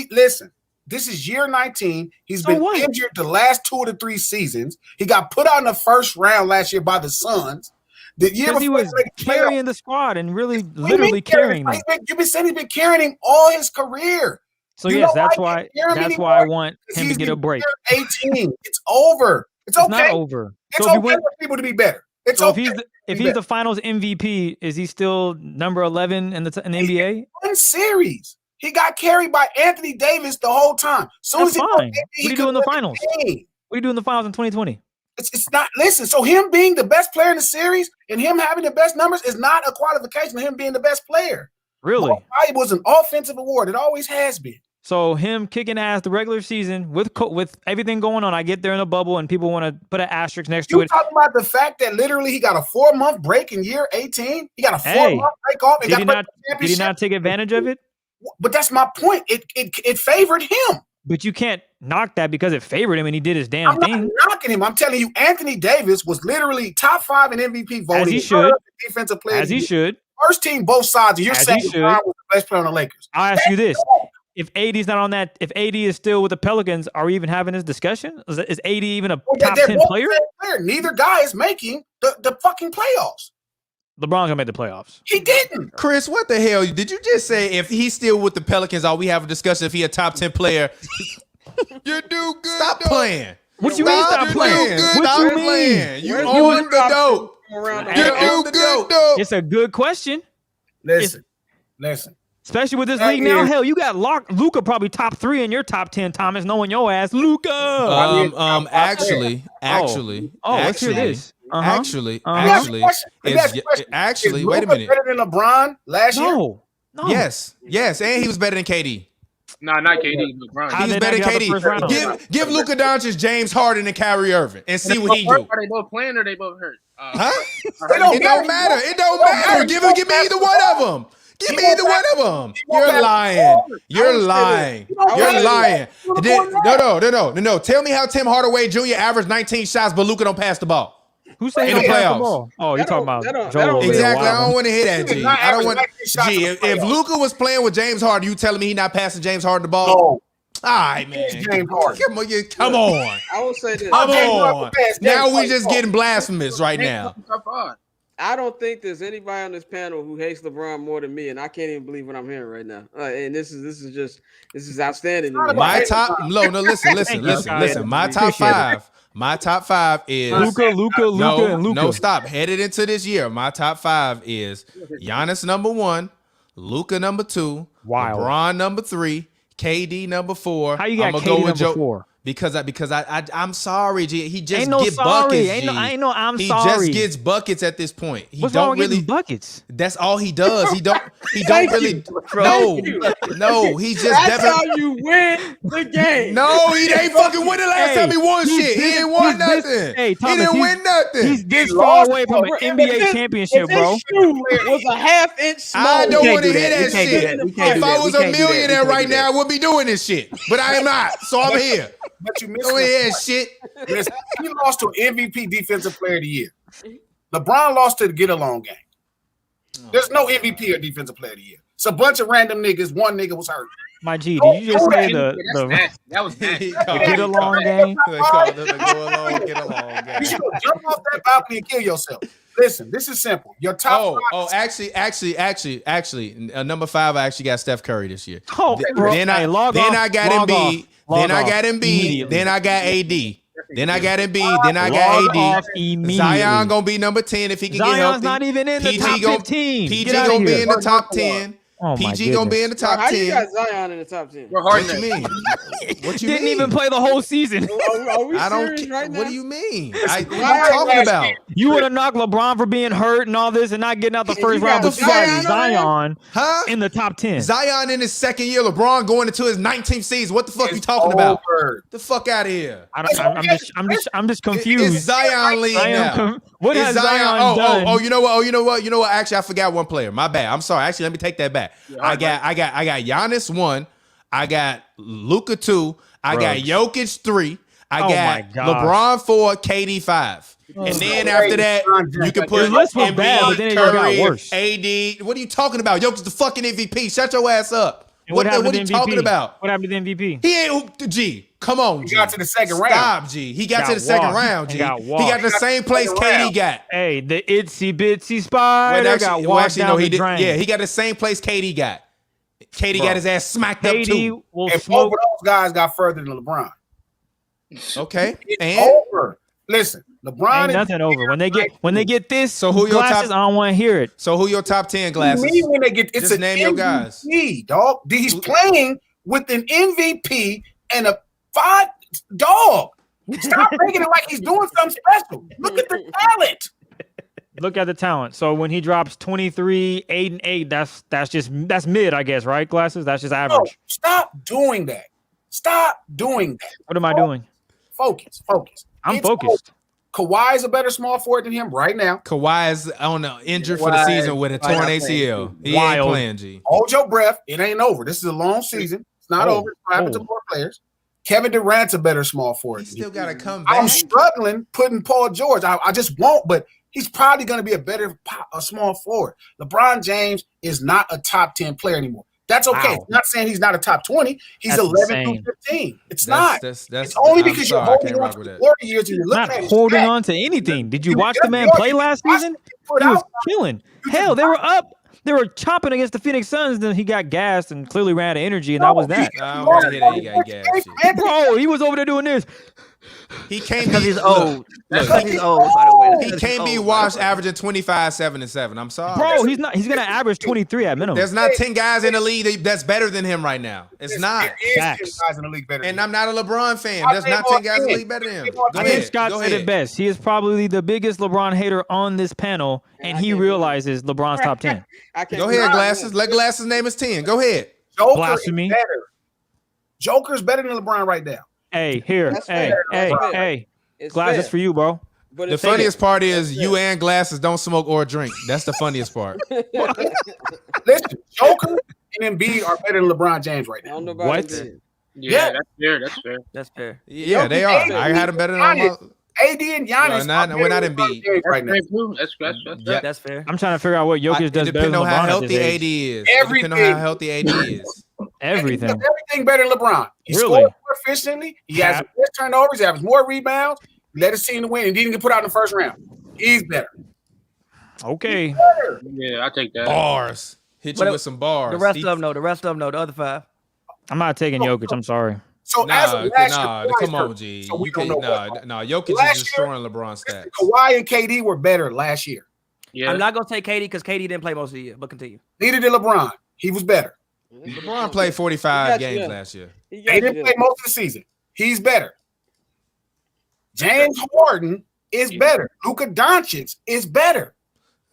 Listen. This is year 19. He's been injured the last 2 of the 3 seasons. He got put out in the first round last year by the Suns. The year Because he before was they played carrying the squad and really literally carrying them. You've been saying he's been carrying him all his career. So You yes, know that's why why he can't carry him I anymore? want Because him to he's get a been break. here 18. It's over. It's It's okay. not over. It's So if he okay went, for people to be better. It's so okay. if he's the Finals MVP, is he still number 11 in the NBA? One series. He got carried by Anthony Davis the whole time. Soon That's as he fine. got What he do you could do in the win finals? game. What do you do in the finals in 2020? It's not. Listen, so him being the best player in the series and him having the best numbers is not a qualification of him being the best player. Really? Most valuable is an offensive award. It always has been. So him kicking ass the regular season with everything going on, I get there in a bubble and people want to put an asterisk next to You it. talking about the fact that literally he got a 4-month break in year 18? He got a 4-month Hey, break off and Did he got not? Did he not take advantage of it? But that's my point. It favored him. But you can't knock that because it favored him and he did his damn I'm not thing. knocking him. I'm telling you, Anthony Davis was literally top 5 in MVP voting. As he should. Defensive player. As he should. First team, both sides. And you're As he saying should. LeBron was the best player on the Lakers. I'll ask you this. If AD's not on that, if AD is still with the Pelicans, are we even having this discussion? Is AD even a top They're 10 both player? the same player. Neither guy is making the fucking playoffs. LeBron's gonna make the playoffs. He didn't. Chris, what the hell? Did you just say if he's still with the Pelicans, are we have a discussion if he a top 10 player? You do good. Stop playing. What you mean stop playing? What you mean? Playing. You Where's on the dope. Around You the on the dope. It's a good question, Listen. especially with this That league now. is- Hell, you got Luka probably top 3 in your top 10. Thomas, knowing your ass, Luka. Actually, let's hear this. Actually, Is wait a Luka minute. better than LeBron last year? No. Yes, and he was better than KD. Nah, not KD, LeBron. How He was they better not than get out the first KD. round? Give Luka Doncic James Harden and Kyrie Irving and see what he do. Are they both playing or they both hurt? Huh? don't It don't matter. It don't matter. Give me either one of them. Give me either one of them. You're lying. You're lying. You're lying. No. Tell me how Tim Hardaway Jr. averaged 19 shots, but Luka don't pass the ball. Who said he In the don't pass playoffs. the ball? Oh, you're talking about that don't- Joel. that don't- Exactly. I Wow. don't want to hear that, He G. did not I don't average want. 19 shots G. in the If playoffs. Luka was playing with James Harden, you telling me he not passing James Harden the ball? No. All right, man. James Harden. Come on. I will say this. Come James Harden on. passed Now James we just Harden. getting blasphemous right now. Top 5. I don't think there's anybody on this panel who hates LeBron more than me, and I can't even believe what I'm hearing right now. And this is outstanding. to me. My top. No. Listen. My top five. My top 5 is Luka, and Luka. No, stop. Headed into this year, my top 5 is Giannis number 1, Luka number 2, Wild. LeBron number 3, KD number 4. How you got I'ma KD go with number 4? Because I'm sorry, G. He just Ain't no get sorry. buckets. Ain't no- G. ain't no I'm he sorry. just gets buckets at this point. He What's don't wrong with really. getting buckets? That's all he does. He don't Thank really. you. No. He's just That's definitely. how you win the game. No, he ain't fucking winning last Hey, time he won he's shit. He this- didn't win he's this- nothing. hey, He Thomas, didn't he's- win nothing. He's this He far lost, away from an bro. NBA championship, If bro. his shoe was a half-inch small, I don't can't want to do hear that. that We can't do shit. that. We can't If do I that. was We a can't do that. We millionaire can't right do that. now, I wouldn't be doing this shit. But I am not, so I'm here. But you missed Don't the hear point. shit. Listen, he lost to MVP Defensive Player of the Year. LeBron lost to the get along game. There's no MVP or Defensive Player of the Year. It's a bunch of random niggas. One nigga was hurt. My G, did you just say That's the nasty. That was nasty. get along game? They call it the go along, get along You game. should go jump off that balcony and kill yourself. Listen, this is simple. Your top Actually, number 5, I actually got Steph Curry this year. Oh, bro. Then I Hey, log got off, Embiid. log Then I off got Embiid. immediately. Then I got AD. Then I got Embiid. Then I Log got off AD. immediately. Zion gonna be number 10 if he can get Zion's healthy. not even in the top 15. PG Get outta gonna be here. in the top 10. Oh, my PG gonna be in the top How you 10. got Zion in the top 10? We're What hard you mean? What you Didn't mean? even play the whole season. Are we I don't serious care. right now? What do you mean? What are you Zion talking last about? year. You would have knocked LeBron for being hurt and all this and not getting out the And first you round, got but you got Zion on Zion Huh? in the top 10. Zion in his second year, LeBron going into his 19th season. What the fuck you talking about? Over. The fuck out of here. I'm just confused. It's Zion league now. What It's has Zion done? Oh, you know what? Actually, I forgot one player. My bad. I'm sorry. Actually, let me take that back. I got Giannis 1. I got Luka 2. I got Jokic 3. I Oh got my gosh. LeBron 4, KD 5. And then after that, you can put Your list was bad, but then it just got Curry, worse. AD. What are you talking about? Jokic's the fucking MVP. Shut your ass up. And what happened are to you the MVP? talking about? What happened to the MVP? He ain't G. Come on, He G. got to the second round. Stop, G. He got to the second round, G. He got got the same place KD got. Hey, the itsy bitsy spider got walked down the drain. Yeah, he got the same place KD got. KD got his ass smacked up too. Will And smoke. both of those guys got further than LeBron. Okay, It's and over. Listen, LeBron Ain't nothing over. When they get this, So who your glasses, top- I don't want to hear it. so who your top 10 glasses? Me when they get it's Just an name your guys. MVP, dog. He's playing with an MVP and a 5 dog. Stop making it like he's doing something special. Look at the talent. Look at the talent. So when he drops 23, 8 and 8, that's mid, I guess, right? Glasses, that's just No, average. stop doing that. Stop doing that. What am I doing? Focus. I'm It's focused. over. Kawhi is a better small forward than him right now. Kawhi is injured for the Kawhi- season with a Kawhi torn not ACL. He ain't Wild. playing, G. Hold your breath. It ain't over. This is a long season. It's not over. It's what happened to more players. Kevin Durant's a better small forward. He than still him. got to come back. I'm struggling putting Paul George. I just won't, but he's probably going to be a small forward. LeBron James is not a top 10 player anymore. That's okay. Wow. It's not saying he's not a top 20. He's That's 11 insane. through 15. It's not. That's It's only I'm because sorry, you're I holding can't on rock to with the that. 40 years and you're looking Not at his holding stats. on to anything. Did you watch Yeah, the man yeah, play you last watched season? him put He was out. killing. Hell, they were up. They were chopping against the Phoenix Suns. Then he got gassed and clearly ran out of energy, and that was that. I don't want to hear that he got gas shit. Bro, he was over there doing this. He can't Because be he's look, old. look, Because he's old, by the way. He Because can't he's be old, washed by the way. averaging 25, 7, and 7. I'm sorry. Bro, he's not. He's gonna average 23 at minimum. There's not 10 guys in the league that's better than him right now. It's not. There is 10 Facts. guys in the league better than And him. I'm not a LeBron fan. I'll There's say not more 10 guys in the again. league better than him. I'll Go say I think ahead. Scott Go said it ahead. best. He is probably the biggest LeBron hater on this panel, and he realizes LeBron's top 10. I can't Go ahead, believe Glasses. it. Let Glasses name his 10. Go ahead. Joker Blasphemy. is better. Joker's better than LeBron right now. Hey, here. That's Hey, fair. hey, That's fair. hey. It's Glasses fair. for you, bro. But The it's funniest part is That's you it. and Glasses don't smoke or drink. That's the funniest part. Listen, Joker and Embiid are better than LeBron James right I now. don't know about What? it. Yeah, Yeah. that's fair. That's fair. That's fair. Yeah, they are. I had him better than all my. AD and Giannis. We're not in Embiid. right now. Fair too. That's Yeah. That's fair. I'm trying to figure out what Jokic It does better depends than on how LeBron at healthy this AD age. is. It depends on how Everything. healthy AD is. Everything. He does everything better than LeBron. He Really? scores more efficiently. He has Cap. more turnovers. He has more rebounds. He led his team to win and didn't get put out in the first round. He's better. Okay. Yeah, I take that. Bars. Hit you But with some bars. The rest of them know. The rest of them know. The other 5. I'm not taking Jokic. I'm sorry. So as Nah, of last nah, year, come on, Kawhi's G. hurt. So we You don't can't, know nah, what. Jokic Last is year, destroying LeBron's stats. Kawhi and KD were better last year. Yeah, I'm not gonna take KD because KD didn't play most of the year. But continue. Neither did LeBron. He was better. LeBron played 45 He got games you. last year. He They got didn't you. play most of the season. He's better. James Harden is better. Luka Doncic is better.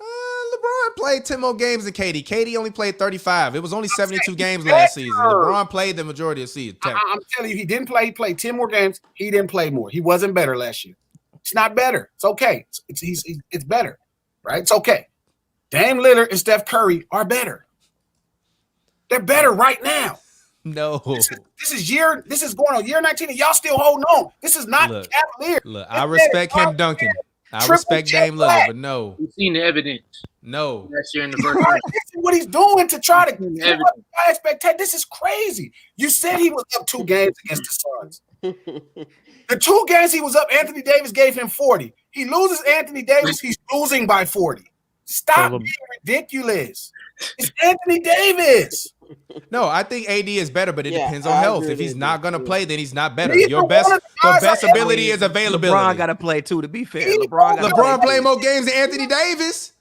LeBron played 10 more games than KD. KD only played 35. It was only 72 games last season. LeBron played the majority of the season. I'm telling you, he didn't play. He played 10 more games. He didn't play more. He wasn't better last year. It's not better. It's okay. It's better, right? It's okay. Dame Lillard and Steph Curry are better. They're better right now. No. This is going on year 19, and y'all still holding on. This is not Look, Cavalier. Look, I respect him dunking. I Triple respect jet Dame Lillard, black. but no. we've seen the evidence No. last year in the You're first not round. missing what he's doing to try to Everything. expect. This is crazy. You said he was up 2 games against the Suns. The 2 games he was up, Anthony Davis gave him 40. He loses Anthony Davis, he's losing by 40. Stop So being ridiculous. It's Anthony Davis. No, I think AD is better, but it Yeah, depends on I health. agree If with he's you. not going to play, then he's not better. Neither Your one best, of the your guys best are ability healthy. is availability. LeBron got to play too. To be fair, He LeBron got to play. LeBron played more games than Anthony Davis.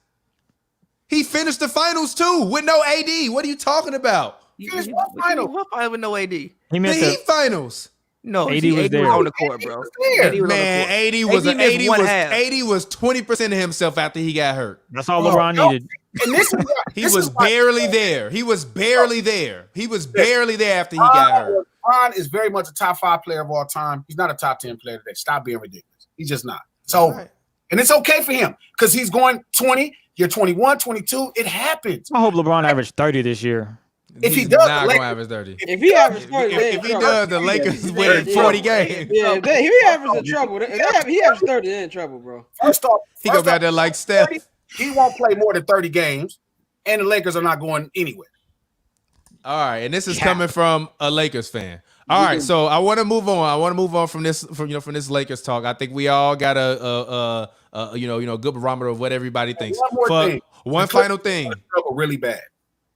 He finished the finals too with no AD. What are you talking about? Finished what final? What final with no AD? He The missed Heat it. finals. No, AD see, was there. on the court, bro. There. AD was on the Man, court. AD was AD missed one half. 20% of himself after he got hurt. That's all Oh, LeBron no. needed. And this is He was barely there. He was barely there. He was barely there after he Uh, got hurt. LeBron is very much a top 5 player of all time. He's not a top 10 player today. Stop being ridiculous. He's just not. It's over. Right. And it's okay for him because he's going 20, you're 21, 22. It happens. I hope LeBron averaged 30 this year. If he He's does, not the going Lakers- to average 30. If he averages 30, If he does, the Lakers win Yeah. 40 games. Yeah, if he averages in trouble. If he averages 30, they're in trouble, bro. First off, He go back there like Steph. he won't play more than 30 games, and the Lakers are not going anywhere. All right, and this is coming from a Lakers fan. All right, so I want to move on. I want to move on from this this Lakers talk. I think we all got a good barometer of what everybody thinks. One more thing. One final thing. Struggle really bad.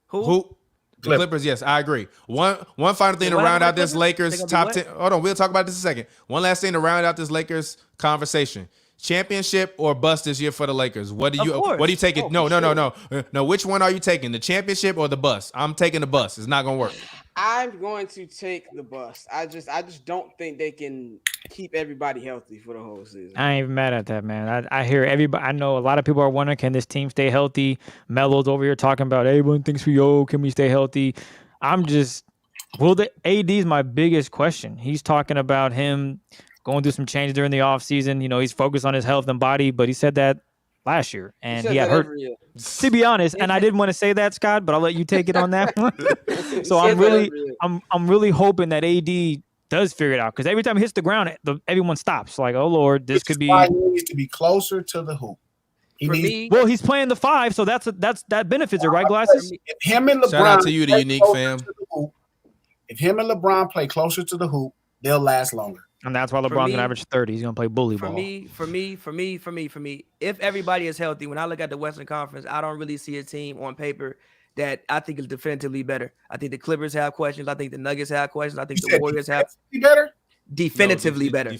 Who? The Clippers, yes, I agree. One final thing to round out this Lakers top 10. Hold on, we'll talk about this in a second. One last thing to round out this Lakers conversation. Championship or bust this year for the Lakers? What do you take it? No. Which one are you taking? The championship or the bust? I'm taking the bust. It's not gonna work. I'm going to take the bust. I just don't think they can keep everybody healthy for the whole season. I ain't even mad at that, man. I hear everybody. I know a lot of people are wondering, can this team stay healthy? Melo's over here talking about everyone thinks can we stay healthy? AD is my biggest question. He's talking about him going through some changes during the offseason. You know, he's focused on his health and body, but he said that last year. And he had hurt. To be honest, and I didn't want to say that, Scott, but I'll let you take it on that one. So I'm really hoping that AD does figure it out, because every time he hits the ground, everyone stops. Like, oh Lord, this could be. Why he needs to be closer to the hoop. He's playing the 5, so that benefits it, right, Glasses? If him and LeBron, shout out to you, the unique fam. If him and LeBron play closer to the hoop, they'll last longer. And that's why LeBron's gonna average 30. He's gonna play bully ball. For me, if everybody is healthy, when I look at the Western Conference, I don't really see a team on paper that I think is definitively better. I think the Clippers have questions. I think the Nuggets have questions. I think the Warriors have better. Definitively better.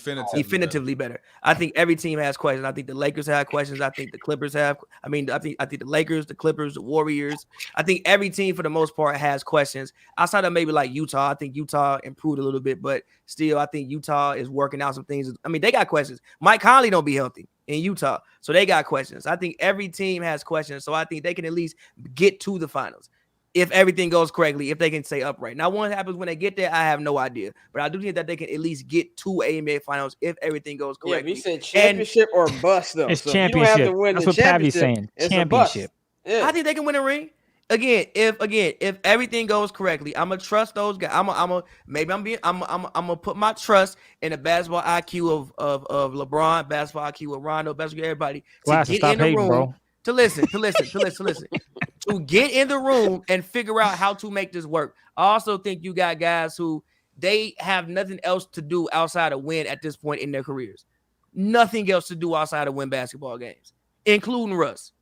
I think every team has questions. I think the Lakers have questions. I think the Clippers have. I think the Lakers, the Clippers, the Warriors. I think every team for the most part has questions. Outside of maybe like Utah, I think Utah improved a little bit, but still, I think Utah is working out some things. I mean, they got questions. Mike Conley don't be healthy in Utah, so they got questions. I think every team has questions, so I think they can at least get to the finals if everything goes correctly, if they can stay upright. Now, what happens when they get there, I have no idea. But I do think that they can at least get to NBA Finals if everything goes correctly. Yeah, we said championship or bust, though. It's championship. You have to win That's the what Pavy's saying. Championship. Yeah. I think they can win a ring. If everything goes correctly, I'm gonna trust those guys. I'm gonna put my trust in the basketball IQ of LeBron, basketball IQ of Rondo, basketball everybody to get in the room. Bro. To listen, to get in the room and figure out how to make this work. I also think you got guys who they have nothing else to do outside of win at this point in their careers. Nothing else to do outside of win basketball games, including Russ.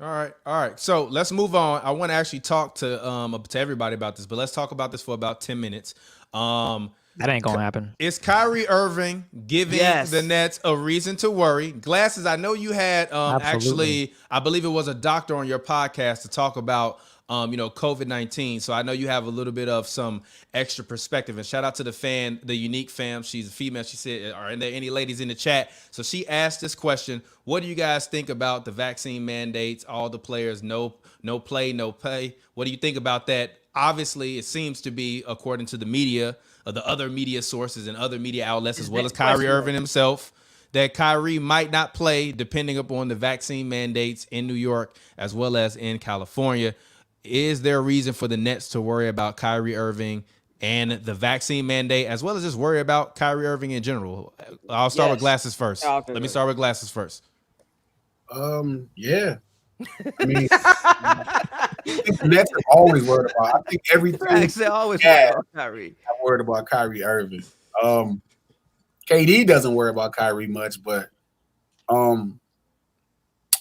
All right. So let's move on. I want to actually talk to everybody about this, but let's talk about this for about 10 minutes. That ain't gonna happen. Is Kyrie Irving giving the Nets a reason to worry? Glasses, I know you had actually, I believe it was a doctor on your podcast to talk about COVID-19. So I know you have a little bit of some extra perspective. And shout out to the unique fam. She's a female. She said, are there any ladies in the chat? So she asked this question: what do you guys think about the vaccine mandates? All the players, no play, no pay. What do you think about that? Obviously, it seems to be, according to the media, the other media sources and other media outlets, as well as Kyrie Irving himself, that Kyrie might not play depending upon the vaccine mandates in New York as well as in California. Is there a reason for the Nets to worry about Kyrie Irving and the vaccine mandate, as well as just worry about Kyrie Irving in general? I'll start with Glasses first. Let me start with Glasses first. Yeah. I mean, the Nets are always worried about. I think everything. They're always worried about Kyrie. I'm worried about Kyrie Irving. KD doesn't worry about Kyrie much, but I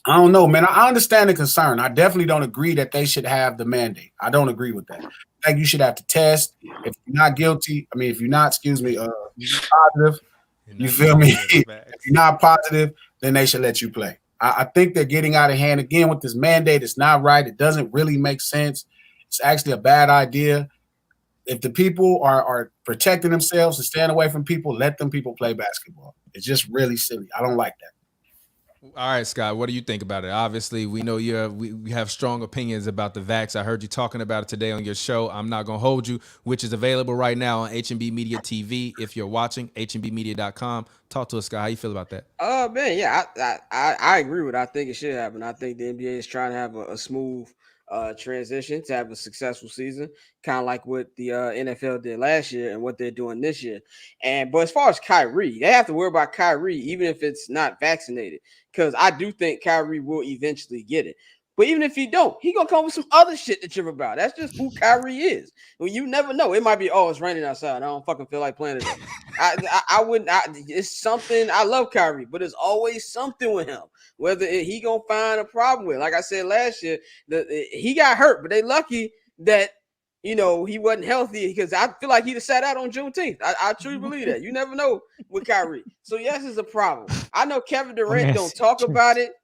don't know, man. I understand the concern. I definitely don't agree that they should have the mandate. I don't agree with that. I think you should have to test. If you're not guilty, if you're not, positive, you feel me? If you're not positive, then they should let you play. I think they're getting out of hand again with this mandate. It's not right. It doesn't really make sense. It's actually a bad idea. If the people are protecting themselves and staying away from people, let them people play basketball. It's just really silly. I don't like that. All right, Scott, what do you think about it? Obviously, we know we have strong opinions about the vax. I heard you talking about it today on your show, I'm Not Gonna Hold You, which is available right now on HNB Media TV. If you're watching, HNBmedia.com. Talk to us, Scott. How you feel about that? Man, yeah, I agree with it. I think it should happen. I think the NBA is trying to have a smooth transition to have a successful season, kind of like what the NFL did last year and what they're doing this year. But as far as Kyrie, they have to worry about Kyrie even if it's not vaccinated, because I do think Kyrie will eventually get it. But even if he don't, he gonna come with some other shit to trip about. That's just who Kyrie is. Well, you never know. It might be, oh, it's raining outside. I don't fucking feel like playing today. I wouldn't. It's something. I love Kyrie, but it's always something with him. Whether he gonna find a problem with. Like I said last year, he got hurt, but they lucky that he wasn't healthy, because I feel like he'd have sat out on Juneteenth. I truly believe that. You never know with Kyrie. So yes, it's a problem. I know Kevin Durant don't talk about it,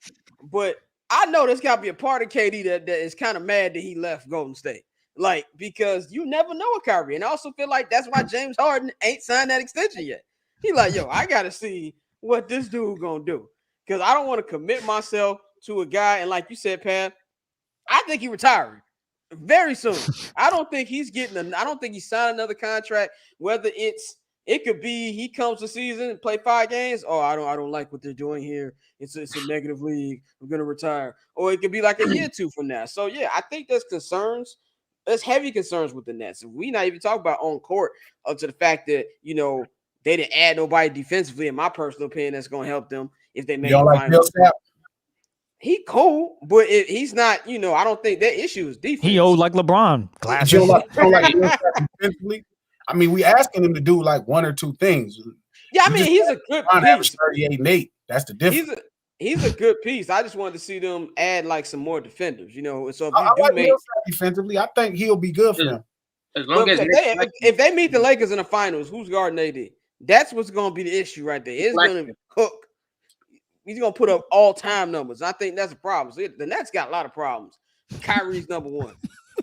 but I know there's got to be a part of KD that is kind of mad that he left Golden State. Like, because you never know with Kyrie. And I also feel like that's why James Harden ain't signed that extension yet. He like, yo, I got to see what this dude going to do. Because I don't want to commit myself to a guy. And like you said, Pat, I think he retiring very soon. I don't think he's signed another contract, whether it could be he comes to season and play 5 games. Oh, I don't like what they're doing here. It's a negative league. I'm gonna retire. Or it could be like a year or 2 from now. So yeah, I think there's concerns. There's heavy concerns with the Nets. We not even talk about on court up to the fact that they didn't add nobody defensively. In my personal opinion, that's gonna help them if they make the finals. He cool, but he's not. I don't think that issue is defense. He old like LeBron. You don't like defensively. I mean, we asking him to do like 1 or 2 things. Yeah, I mean, he's a good piece. 38 and 8. That's the difference. He's a good piece. I just wanted to see them add like some more defenders. So if I like defensively, I think he'll be good for them. As long as if they meet the Lakers in the finals, who's guarding AD? That's what's going to be the issue right there. It's going to be Cook. He's going to put up all-time numbers. I think that's a problem. So the Nets got a lot of problems. Kyrie's number 1.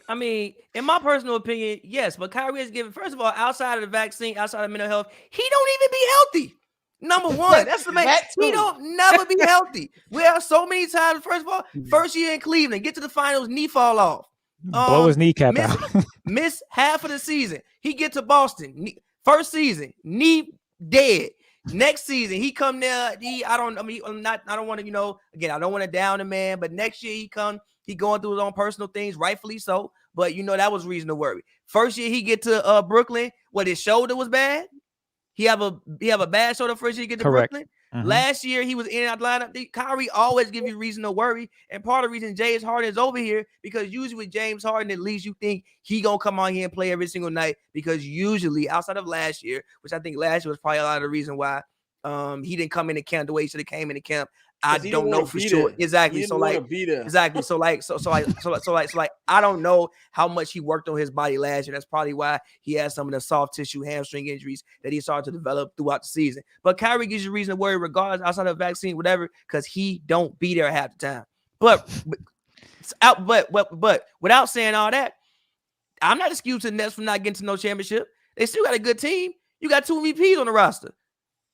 I mean, in my personal opinion, yes, but Kyrie is given, first of all, outside of the vaccine, outside of mental health, he don't even be healthy. Number 1, that's the main. He don't never be healthy. We have so many times. First of all, first year in Cleveland, get to the finals, knee fall off. Blow his kneecap out. Miss half of the season. He get to Boston, first season, knee dead. Next season, he come there. I don't want to, again, I don't want to down the man, but next year he going through his own personal things, rightfully so. But that was reason to worry. First year he get to Brooklyn, his shoulder was bad. He have a bad shoulder first year he get to Brooklyn. Mm-hmm. Last year he was in and out lineup. Kyrie always give you reason to worry, and part of the reason James Harden is over here because usually with James Harden, at least you think he gonna come on here and play every single night, because usually outside of last year, which I think last year was probably a lot of the reason why he didn't come into camp the way he should have came into camp. I don't know for sure. Exactly. So exactly. So I don't know how much he worked on his body last year. That's probably why he has some of the soft tissue hamstring injuries that he started to develop throughout the season. But Kyrie gives you reason to worry regardless, outside of the vaccine, whatever, because he don't be there half the time. But without saying all that, I'm not excusing the Nets from not getting to no championship. They still got a good team. You got 2 MVPs on the roster.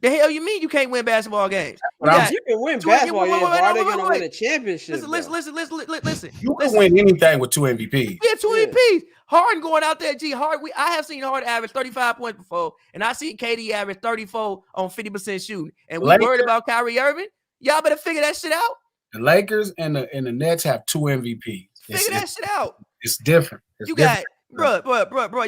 The hell you mean you can't win basketball games? You can win basketball games. Why are they going to win a championship? Listen. You can win anything with 2 MVPs. Yeah, 2 MVPs. Harden going out there, I have seen Harden average 35 points before, and I seen KD average 34 on 50% shooting. And we worried about Kyrie Irving. Y'all better figure that shit out. The Lakers and the Nets have 2 MVPs. Figure that shit out. It's different. Bro,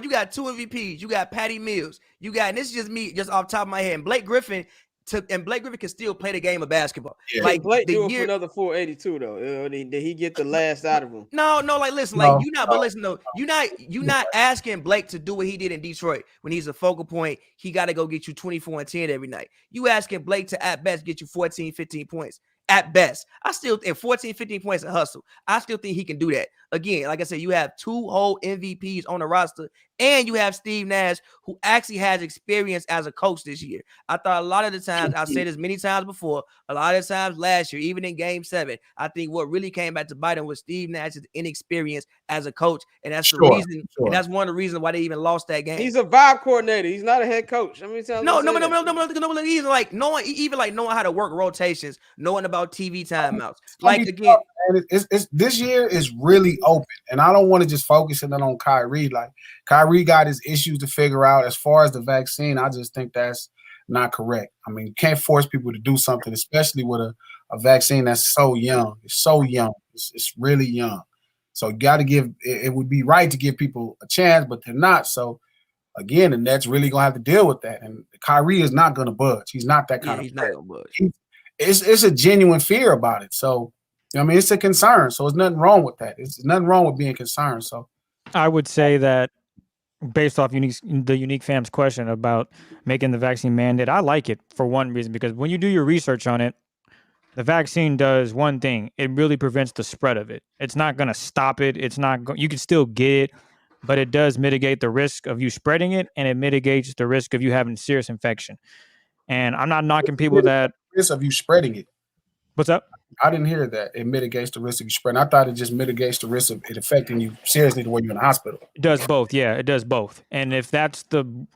you got 2 MVPs. You got Patty Mills. You got, and this is just me, just off the top of my head. And Blake Griffin can still play the game of basketball. Yeah. Like Blake do it for another 482 though. Did he get the last out of him? No. Like listen, like you're not asking Blake to do what he did in Detroit when he's a focal point. He got to go get you 24 and 10 every night. You asking Blake to at best get you 14, 15 points. At best, I still think 14, 15 points a hustle. I still think he can do that. Again, like I said, you have 2 whole MVPs on the roster, and you have Steve Nash, who actually has experience as a coach this year. I thought a lot of the times, I've said this many times before, a lot of times last year, even in Game 7, I think what really came back to bite him was Steve Nash's inexperience as a coach, and that's the reason. And that's one of the reasons why they even lost that game. He's a vibe coordinator. He's not a head coach. I mean, no. He's like knowing how to work rotations, knowing about TV timeouts. Like again, it's this year is really open, and I don't want to just focus it on Kyrie. Like Kyrie got his issues to figure out. As far as the vaccine, I just think that's not correct. I mean, you can't force people to do something, especially with a vaccine that's so young. It's so young. It's really young. So you got to give. It would be right to give people a chance, but they're not. So again, the Nets really gonna have to deal with that. And Kyrie is not gonna budge. He's not that kind of. He's not gonna budge. It's a genuine fear about it. So I mean, it's a concern, so there's nothing wrong with that. There's nothing wrong with being concerned. So I would say that based off the unique fam's question about making the vaccine mandate, I like it for one reason, because when you do your research on it, the vaccine does one thing. It really prevents the spread of it. It's not going to stop it. It's not you can still get it, but it does mitigate the risk of you spreading it, and it mitigates the risk of you having serious infection. And I'm not knocking people that risk of you spreading it. What's up? I didn't hear that. It mitigates the risk of you spreading. I thought it just mitigates the risk of it affecting you seriously to where you're in the hospital. It does both. Yeah, it does both. And if that's the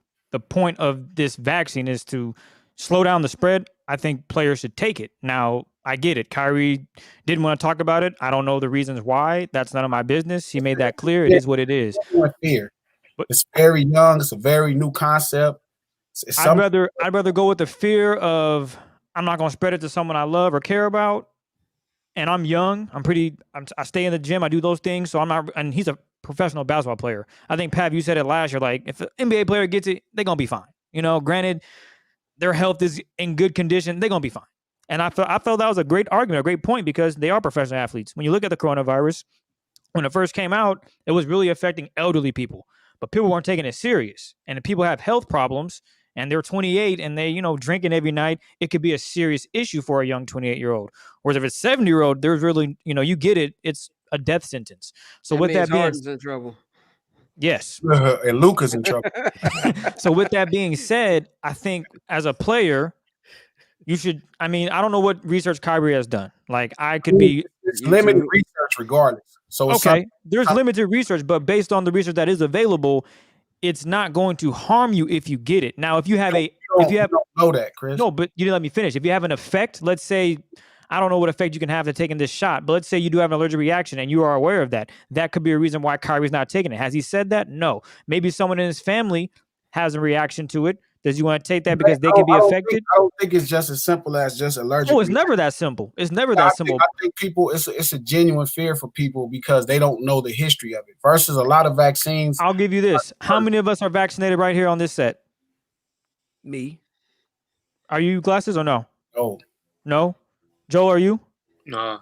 point of this vaccine is to slow down the spread, I think players should take it. Now, I get it. Kyrie didn't want to talk about it. I don't know the reasons why. That's none of my business. He made that clear. It is what it is. Fear. But it's very young. It's a very new concept. I'd rather go with the fear of I'm not going to spread it to someone I love or care about. And I'm young. I stay in the gym. I do those things. So I'm not. And he's a professional basketball player. I think, Pav, you said it last year. Like, if an NBA player gets it, they're gonna be fine. You know, granted, their health is in good condition. They're gonna be fine. And I felt that was a great argument, a great point, because they are professional athletes. When you look at the coronavirus, when it first came out, it was really affecting elderly people, but people weren't taking it serious. And if people have health problems and they're 28 and they, drinking every night, it could be a serious issue for a young 28-year-old. Whereas if it's 70-year-old, there's really, you get it, it's a death sentence. So with that being Harden's in trouble. Yes. And Luka's in trouble. So with that being said, I think as a player, you should, I don't know what research Kyrie has done. Like, I could be... It's limited research regardless. So okay, there's limited research, but based on the research that is available, it's not going to harm you if you get it. Now, if you have you don't know that, Chris. No, but you didn't let me finish. If you have an effect, let's say, I don't know what effect you can have to taking this shot, but let's say you do have an allergic reaction and you are aware of that. That could be a reason why Kyrie's not taking it. Has he said that? No. Maybe someone in his family has a reaction to it. Does you want to take that because they can be affected? I don't think it's just as simple as just allergic. Oh, it's never that simple. It's never that simple. I think people, it's a genuine fear for people because they don't know the history of it. Versus a lot of vaccines. I'll give you this. How many of us are vaccinated right here on this set? Me. Are you Glasses or no? Oh. No? Joel, are you? No.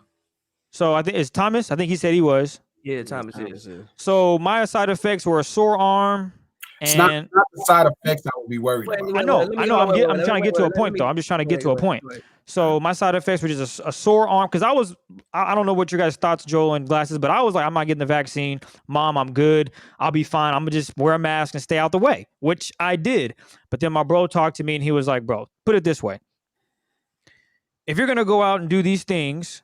So I think it's Thomas. I think he said he was. Yeah, Thomas is. So my side effects were a sore arm. It's not the side effects I would be worried about. I know. I'm trying to get to a point, though. I'm just trying to get to a point. So my side effects were just a sore arm, because I don't know what your guys' thoughts, Joel and Glasses, but I was like, I'm not getting the vaccine. Mom, I'm good. I'll be fine. I'm going to just wear a mask and stay out the way, which I did. But then my bro talked to me and he was like, bro, put it this way. If you're going to go out and do these things,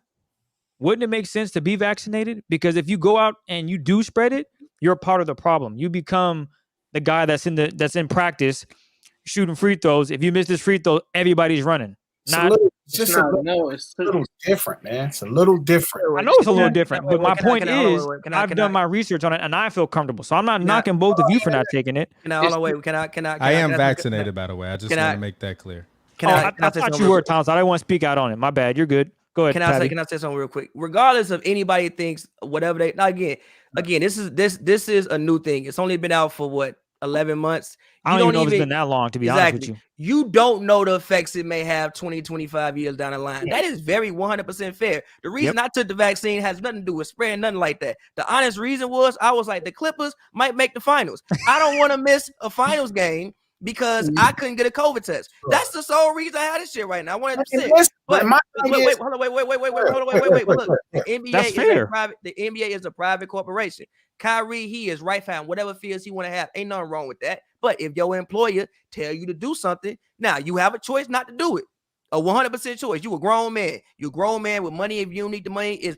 wouldn't it make sense to be vaccinated? Because if you go out and you do spread it, you're part of the problem. You become the guy that's in practice shooting free throws. If you miss this free throw, everybody's running. It's a little different, man. It's a little different. I know it's a little different, but my point is, I've done my research on it and I feel comfortable. So I'm not knocking both of you for not taking it. I am vaccinated, by the way. I just want to make that clear. I thought you were, Thomas. I didn't want to speak out on it. My bad. You're good. Go ahead. Can I say something real quick? Regardless of anybody thinks whatever they now again, this is a new thing. It's only been out for what, 11 months. I don't even know if it's been that long, to be honest with you. You don't know the effects it may have 20, 25 years down the line. That is very 100% fair. The reason I took the vaccine has nothing to do with spreading, nothing like that. The honest reason was I was like, the Clippers might make the finals. I don't want to miss a finals game because I couldn't get a COVID test. That's the sole reason I had this shit right now. I wanted to say, but wait. Look, the NBA is a private corporation. Kyrie, he is right fine. Whatever fears he want to have, ain't nothing wrong with that. But if your employer tell you to do something, now you have a choice not to do it. A 100% choice. You a grown man. You a grown man with money. If you don't need the money,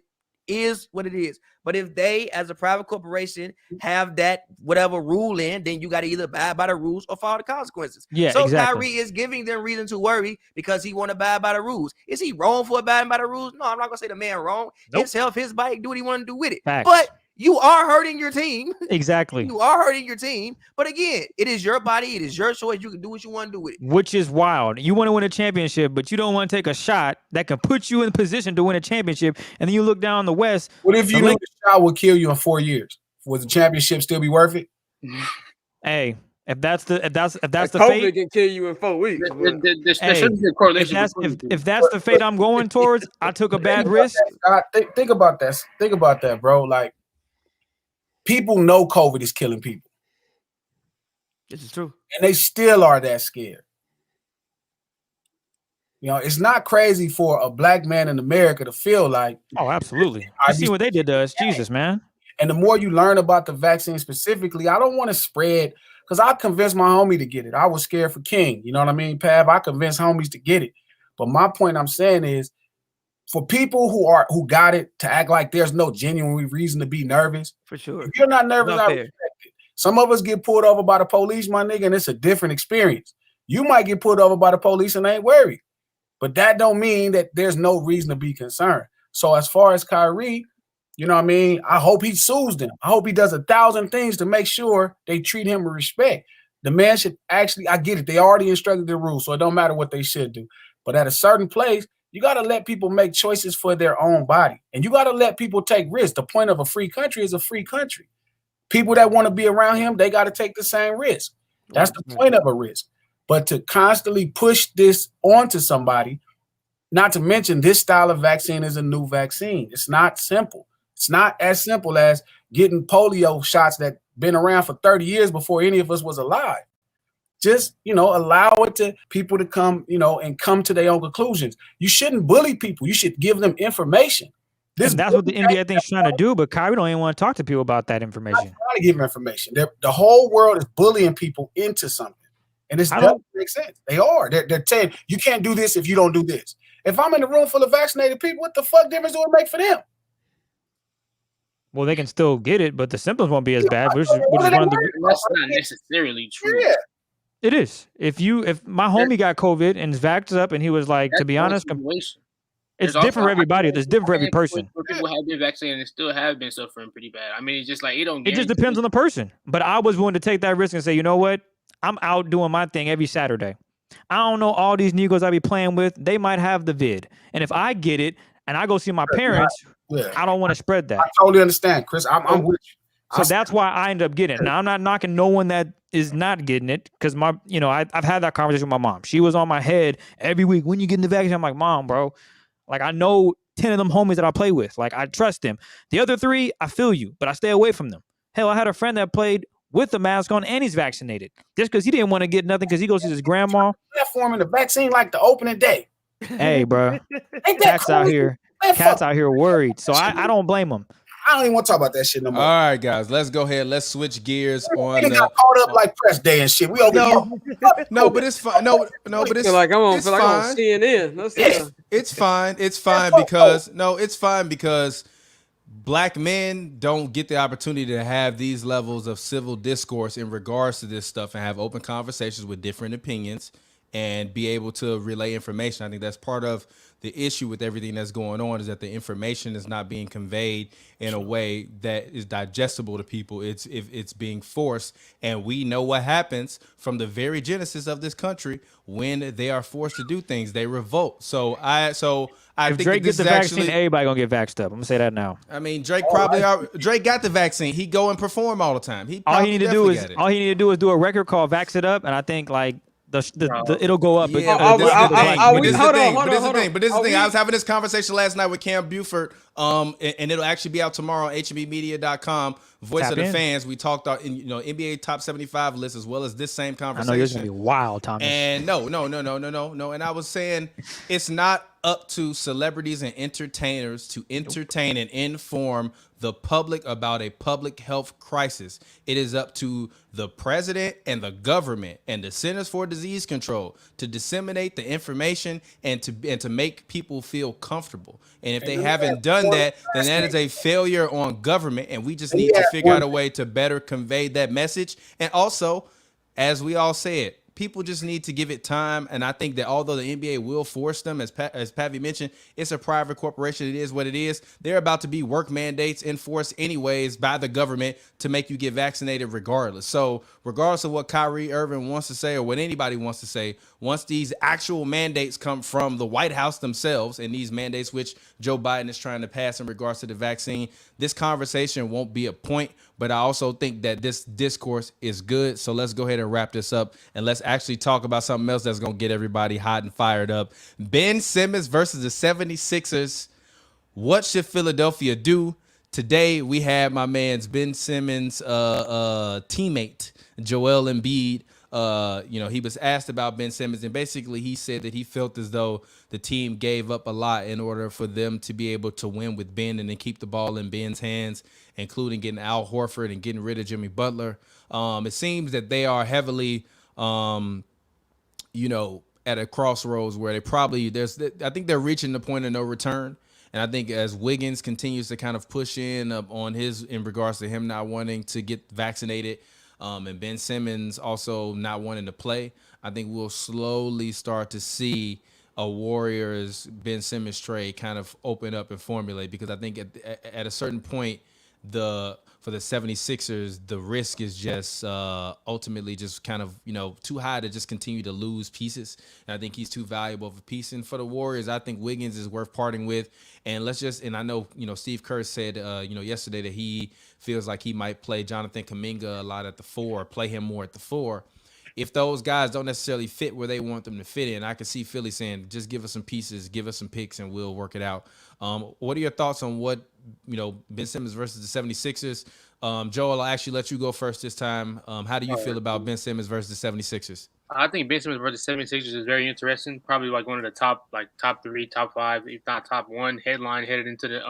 is what it is. But if they, as a private corporation, have that whatever rule in, then you got to either abide by the rules or follow the consequences. Yeah, so exactly. Kyrie is giving them reason to worry because he want to abide by the rules. Is he wrong for abiding by the rules? No, I'm not gonna say the man wrong. Nope. His health, his bike, do what he want to do with it. Facts. But you are hurting your team. Exactly. You are hurting your team. But again, it is your body. It is your choice. You can do what you want to do with it. Which is wild. You want to win a championship, but you don't want to take a shot that can put you in position to win a championship. And then you look down the West. What if you knew the shot would kill you in 4 years? Would the championship still be worth it? Hey, If that's the COVID fate, can kill you in 4 weeks. If that's the fate I'm going towards, I took a bad risk. Think about that. Think about that, bro. Like, people know COVID is killing people. This is true. And they still are that scared. You know, it's not crazy for a black man in America to feel like. Oh, absolutely. You see what they did to us. Jesus, man. And the more you learn about the vaccine specifically, I don't want to spread, because I convinced my homie to get it. I was scared for King. You know what I mean, Pav? I convinced homies to get it. But my point I'm saying is, for people who got it to act like there's no genuine reason to be nervous. For sure. If you're not nervous, I respect it. Some of us get pulled over by the police, my nigga, and it's a different experience. You might get pulled over by the police and ain't worried. But that don't mean that there's no reason to be concerned. So as far as Kyrie, you know what I mean? I hope he sues them. I hope he does 1,000 things to make sure they treat him with respect. The man should actually, I get it. They already instructed the rules, so it don't matter what they should do. But at a certain place, you got to let people make choices for their own body. And you got to let people take risks. The point of a free country is a free country. People that want to be around him, they got to take the same risk. That's the point of a risk. But to constantly push this onto somebody, not to mention this style of vaccine is a new vaccine. It's not simple. It's not as simple as getting polio shots that been around for 30 years before any of us was alive. Just, allow it to people to come, and come to their own conclusions. You shouldn't bully people. You should give them information. That's what the NBA, I think, is trying to do, but Kyrie don't even want to talk to people about that information. I'm trying to give them information. The whole world is bullying people into something. And it doesn't make sense. They are. They're saying, you can't do this if you don't do this. If I'm in a room full of vaccinated people, what the fuck difference do it make for them? Well, they can still get it, but the symptoms won't be as bad. That's not necessarily true. Yeah. It is. If my homie got COVID and is vaxxed up and he was like, to be honest, it's different for everybody. It's different for every person. People have been vaccinated and still have been suffering pretty bad. I mean, it's just like it just depends on the person. But I was willing to take that risk and say, you know what? I'm out doing my thing every Saturday. I don't know all these Negroes I be playing with. They might have the vid. And if I get it and I go see my parents, I don't want to spread that. I totally understand, Chris. I'm with you. So that's why I end up getting it. Now, I'm not knocking no one that is not getting it, because I've had that conversation with my mom. She was on my head every week. When you getting the vaccine? I'm like, Mom, bro, like, I know 10 of them homies that I play with. Like, I trust them. The other 3, I feel you, but I stay away from them. Hell, I had a friend that played with the mask on and he's vaccinated just because he didn't want to get nothing because he goes to his grandma. Platforming the vaccine like the opening day. Hey, bro, cats out here worried. So I don't blame them. I don't even want to talk about that shit no more. All right, guys, let's go ahead. Let's switch gears on. We got caught up like press day and shit. We over No, but it's fine. No, but it's like I'm on fine. CNN. It's fine. It's fine because it's fine because Black men don't get the opportunity to have these levels of civil discourse in regards to this stuff and have open conversations with different opinions and be able to relay information. I think that's part of the issue with everything that's going on, is that the information is not being conveyed in a way that is digestible to people. It's being forced, and we know what happens from the very genesis of this country when they are forced to do things. They revolt. So I if think Drake gets the vaccine, actually, everybody gonna get vaxxed up. I'm gonna say that now. I mean, Drake got the vaccine. He go and perform all the time. All he need to do is do a record called "Vax It Up," and I think like it'll go up. Yeah, but this is the thing. I was having this conversation last night with Cam Buford, and it'll actually be out tomorrow on HNBmedia.com. Voice of the Fans. We talked about NBA top 75 list as well as this same conversation. I know it's gonna be wild, Thomas. And no. And I was saying it's not up to celebrities and entertainers to entertain and inform the public about a public health crisis. It is up to the president and the government and the Centers for Disease Control to disseminate the information and to make people feel comfortable. And if they haven't done that, then that is a failure on government, and we just need to figure out a way to better convey that message. And also, as we all said, people just need to give it time. And I think that although the NBA will force them, as Pavi mentioned, it's a private corporation. It is what it is. They're about to be work mandates enforced anyways by the government to make you get vaccinated regardless. So regardless of what Kyrie Irving wants to say or what anybody wants to say, once these actual mandates come from the White House themselves, and these mandates which Joe Biden is trying to pass in regards to the vaccine, this conversation won't be a point. But I also think that this discourse is good. So let's go ahead and wrap this up, and let's actually talk about something else that's going to get everybody hot and fired up. Ben Simmons versus the 76ers. What should Philadelphia do? Today, we had my man's Ben Simmons' teammate, Joel Embiid. He was asked about Ben Simmons, and basically he said that he felt as though the team gave up a lot in order for them to be able to win with Ben and then keep the ball in Ben's hands, including getting Al Horford and getting rid of Jimmy Butler. It seems that they are heavily, at a crossroads where I think they're reaching the point of no return. And I think as Wiggins continues to kind of push in regards to him not wanting to get vaccinated, and Ben Simmons also not wanting to play, I think we'll slowly start to see a Warriors Ben Simmons trade kind of open up and formulate, because I think at a certain point, for the 76ers, the risk is just ultimately just kind of, too high to just continue to lose pieces. And I think he's too valuable of a piece. And for the Warriors, I think Wiggins is worth parting with. And I know, Steve Kerr said, yesterday that he feels like he might play Jonathan Kuminga a lot at the 4, play him more at the 4. If those guys don't necessarily fit where they want them to fit in, I can see Philly saying, just give us some pieces, give us some picks, and we'll work it out. What are your thoughts on what, Ben Simmons versus the 76ers? Joel, I'll actually let you go first this time. How do you feel about Ben Simmons versus the 76ers? I think Ben Simmons versus 76ers is very interesting. Probably like one of the top 3, top 5, if not top 1 headline headed into the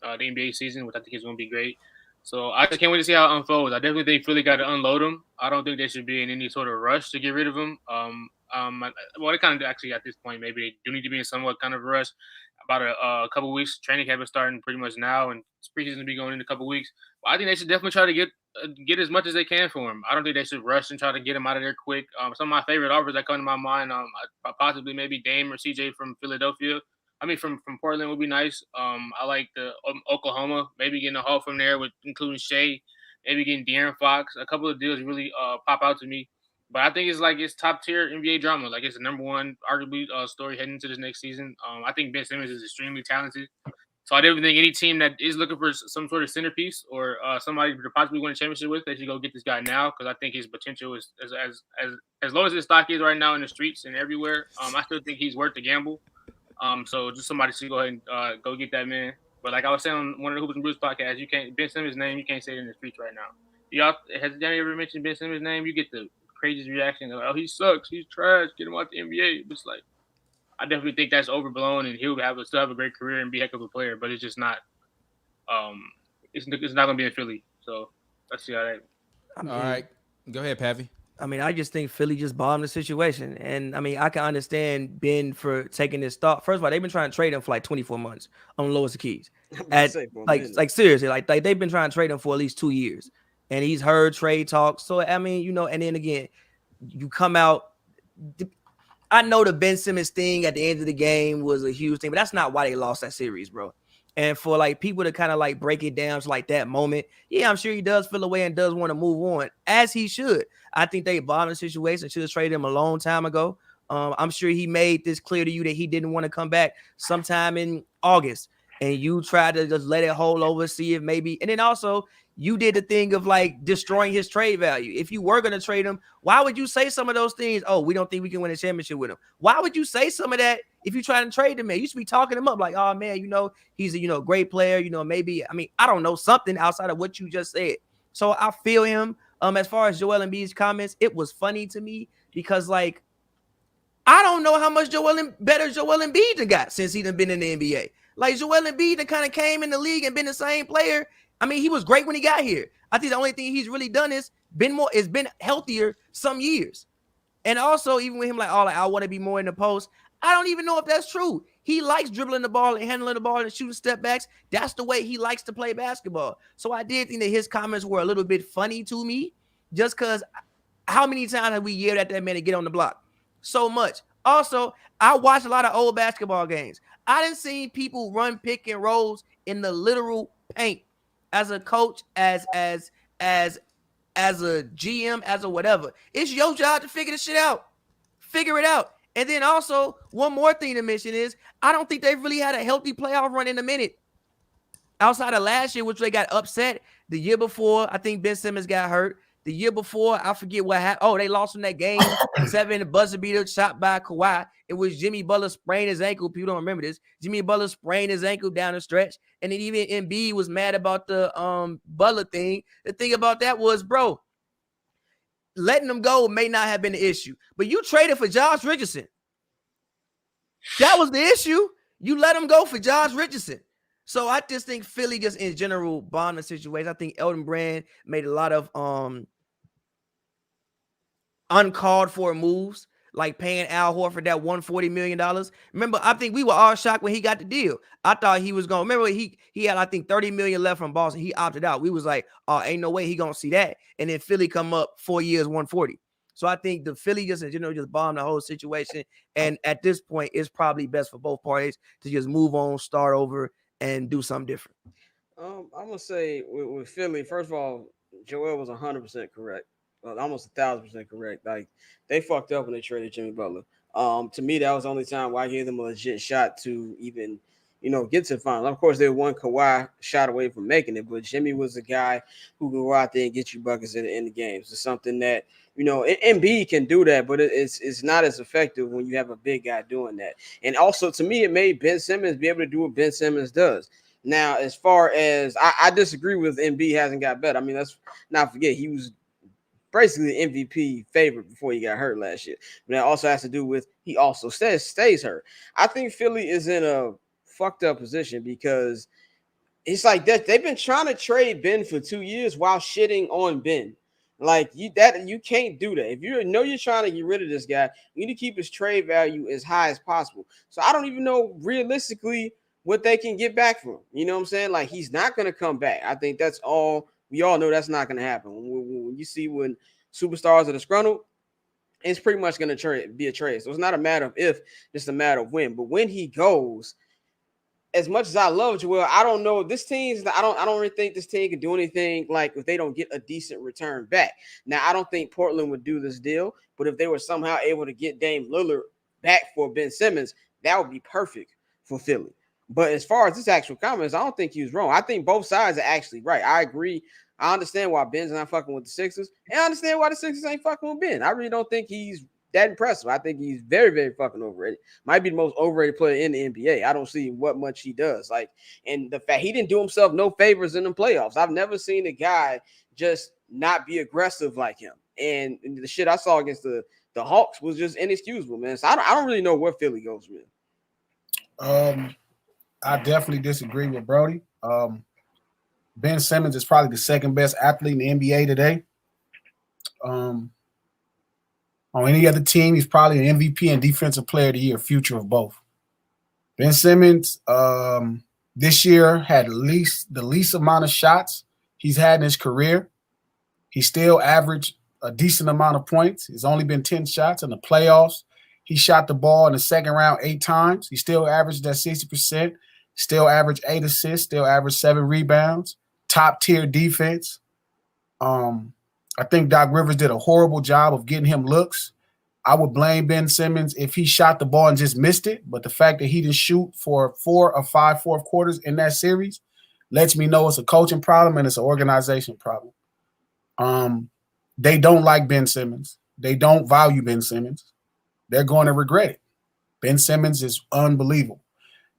NBA season, which I think is going to be great. So I just can't wait to see how it unfolds. I definitely think Philly got to unload him. I don't think they should be in any sort of rush to get rid of him. They kind of actually at this point, maybe they do need to be in somewhat kind of a rush. About a couple weeks, training camp is starting pretty much now, and preseason will be going in a couple weeks. But I think they should definitely try to get as much as they can for him. I don't think they should rush and try to get him out of there quick. Some of my favorite offers that come to my mind, possibly maybe Dame or CJ from Philadelphia. From Portland would be nice. I like the Oklahoma, maybe getting a haul from there with including Shea, maybe getting De'Aaron Fox. A couple of deals really pop out to me. But I think it's top tier NBA drama. Like, it's the number one, arguably, story heading into this next season. I think Ben Simmons is extremely talented. So I definitely think any team that is looking for some sort of centerpiece or somebody to possibly win a championship with, they should go get this guy now, because I think his potential is as low as his stock is right now in the streets and everywhere. I still think he's worth the gamble. So just somebody should go ahead and go get that man. But like I was saying on one of the Hoops and Brews podcasts, Ben Simmons' name, you can't say it in the streets right now. Has Danny ever mentioned Ben Simmons' name? You get the craziest reaction. Oh, he sucks. He's trash. Get him out the NBA. It's like, I definitely think that's overblown, and he'll still have a great career and be a heck of a player. But it's just not. It's not going to be in Philly. So let's see how that. All right, go ahead, Pavi. I just think Philly just bombed the situation. And, I can understand Ben for taking this thought. First of all, they've been trying to trade him for like 24 months on lowest of keys. Seriously, like they've been trying to trade him for at least 2 years. And he's heard trade talks. So, and then again, you come out. I know the Ben Simmons thing at the end of the game was a huge thing, but that's not why they lost that series, bro. And for like people to kind of like break it down to like that moment, yeah, I'm sure he does feel away and does want to move on, as he should. I think they bombed the situation, should have traded him a long time ago. I'm sure he made this clear to you that he didn't want to come back sometime in August, and you tried to just let it hold over, see if maybe, and then also you did the thing of like destroying his trade value. If you were going to trade him, why would you say some of those things? Oh, we don't think we can win a championship with him. Why would you say some of that if you try to trade him, man? You should be talking him up like, oh man, he's a great player. Maybe, I don't know, something outside of what you just said. So I feel him. As far as Joel Embiid's comments, it was funny to me because like, I don't know how much better Joel Embiid got since he done been in the NBA. Like Joel Embiid kind of came in the league and been the same player. He was great when he got here. I think the only thing he's really done is been healthier some years. And also, even with him, I want to be more in the post. I don't even know if that's true. He likes dribbling the ball and handling the ball and shooting step backs. That's the way he likes to play basketball. So I did think that his comments were a little bit funny to me, just because How many times have we yelled at that man to get on the block? So much. Also, I watch a lot of old basketball games. I didn't see people run pick and rolls in the literal paint. As a coach, as a GM, as a whatever, it's your job to figure this shit out. Figure it out. And then also, one more thing to mention is I don't think they've really had a healthy playoff run in a minute. Outside of last year, which they got upset. The year before, I think Ben Simmons got hurt. The year before, I forget what happened. Oh, they lost in that game 7, the buzzer beater shot by Kawhi. It was Jimmy Butler sprained his ankle. People don't remember this. Jimmy Butler sprained his ankle down the stretch. And then even Embiid was mad about the Butler thing. The thing about that was, bro, letting them go may not have been the issue. But you traded for Josh Richardson. That was the issue. You let him go for Josh Richardson. So I just think Philly just in general bombed the situation. I think Elton Brand made a lot of uncalled for moves, like paying Al Horford that $140 million. Remember, I think we were all shocked when he got the deal. I thought he was going to, remember he had, I think, $30 million left from Boston. He opted out. We was like, oh, ain't no way he going to see that. And then Philly come up 4 years, 140. So I think the Philly just in general just bombed the whole situation. And at this point, it's probably best for both parties to just move on, start over, and do something different. I'm gonna say with Philly, first of all, Joel was 100% correct, almost 1,000% correct. Like they fucked up when they traded Jimmy Butler. To me, that was the only time where I gave them a legit shot to even, get to the final. Of course, they were one Kawhi shot away from making it, but Jimmy was a guy who could go out there and get you buckets in the games. It's something that Embiid can do that, but it's not as effective when you have a big guy doing that. And also, to me, it made Ben Simmons be able to do what Ben Simmons does. Now, as far as I disagree with Embiid hasn't got better. I mean, let's not forget he was basically the MVP favorite before he got hurt last year. But that also has to do with he also stays hurt. I think Philly is in a fucked up position because it's like that they've been trying to trade Ben for 2 years while shitting on Ben. Like you can't do that. If you're trying to get rid of this guy, you need to keep his trade value as high as possible. So I don't even know realistically what they can get back from him. You know what I'm saying? Like he's not going to come back. I think that's all. We all know that's not going to happen. When you see when superstars are disgruntled, it's pretty much going to be a trade. So it's not a matter of if, it's a matter of when. But when he goes, as much as I love Joel, I don't know this team's. I don't really think this team can do anything like if they don't get a decent return back. Now I don't think Portland would do this deal, but if they were somehow able to get Dame Lillard back for Ben Simmons, that would be perfect for Philly. But as far as this actual comments, I don't think he was wrong. I think both sides are actually right. I agree. I understand why Ben's not fucking with the Sixers, and I understand why the Sixers ain't fucking with Ben. I really don't think he's that impressive. I think he's very, very fucking overrated. Might be the most overrated player in the NBA. I don't see what much he does. Like, and the fact he didn't do himself no favors in the playoffs. I've never seen a guy just not be aggressive like him. And the shit I saw against the Hawks was just inexcusable, man. So I don't really know where Philly goes, man. I definitely disagree with Brody. Ben Simmons is probably the second best athlete in the NBA today. On any other team, he's probably an MVP and Defensive Player of the Year, future of both. Ben Simmons this year had the least amount of shots he's had in his career. He still averaged a decent amount of points. He's only been 10 shots in the playoffs. He shot the ball in the second round 8 times. He still averaged that 60%, still averaged 8 assists, still averaged 7 rebounds, top-tier defense. I think Doc Rivers did a horrible job of getting him looks. I would blame Ben Simmons if he shot the ball and just missed it, but the fact that he didn't shoot for 4 or 5 fourth quarters in that series lets me know it's a coaching problem and it's an organization problem. They don't like Ben Simmons. They don't value Ben Simmons. They're going to regret it. Ben Simmons is unbelievable.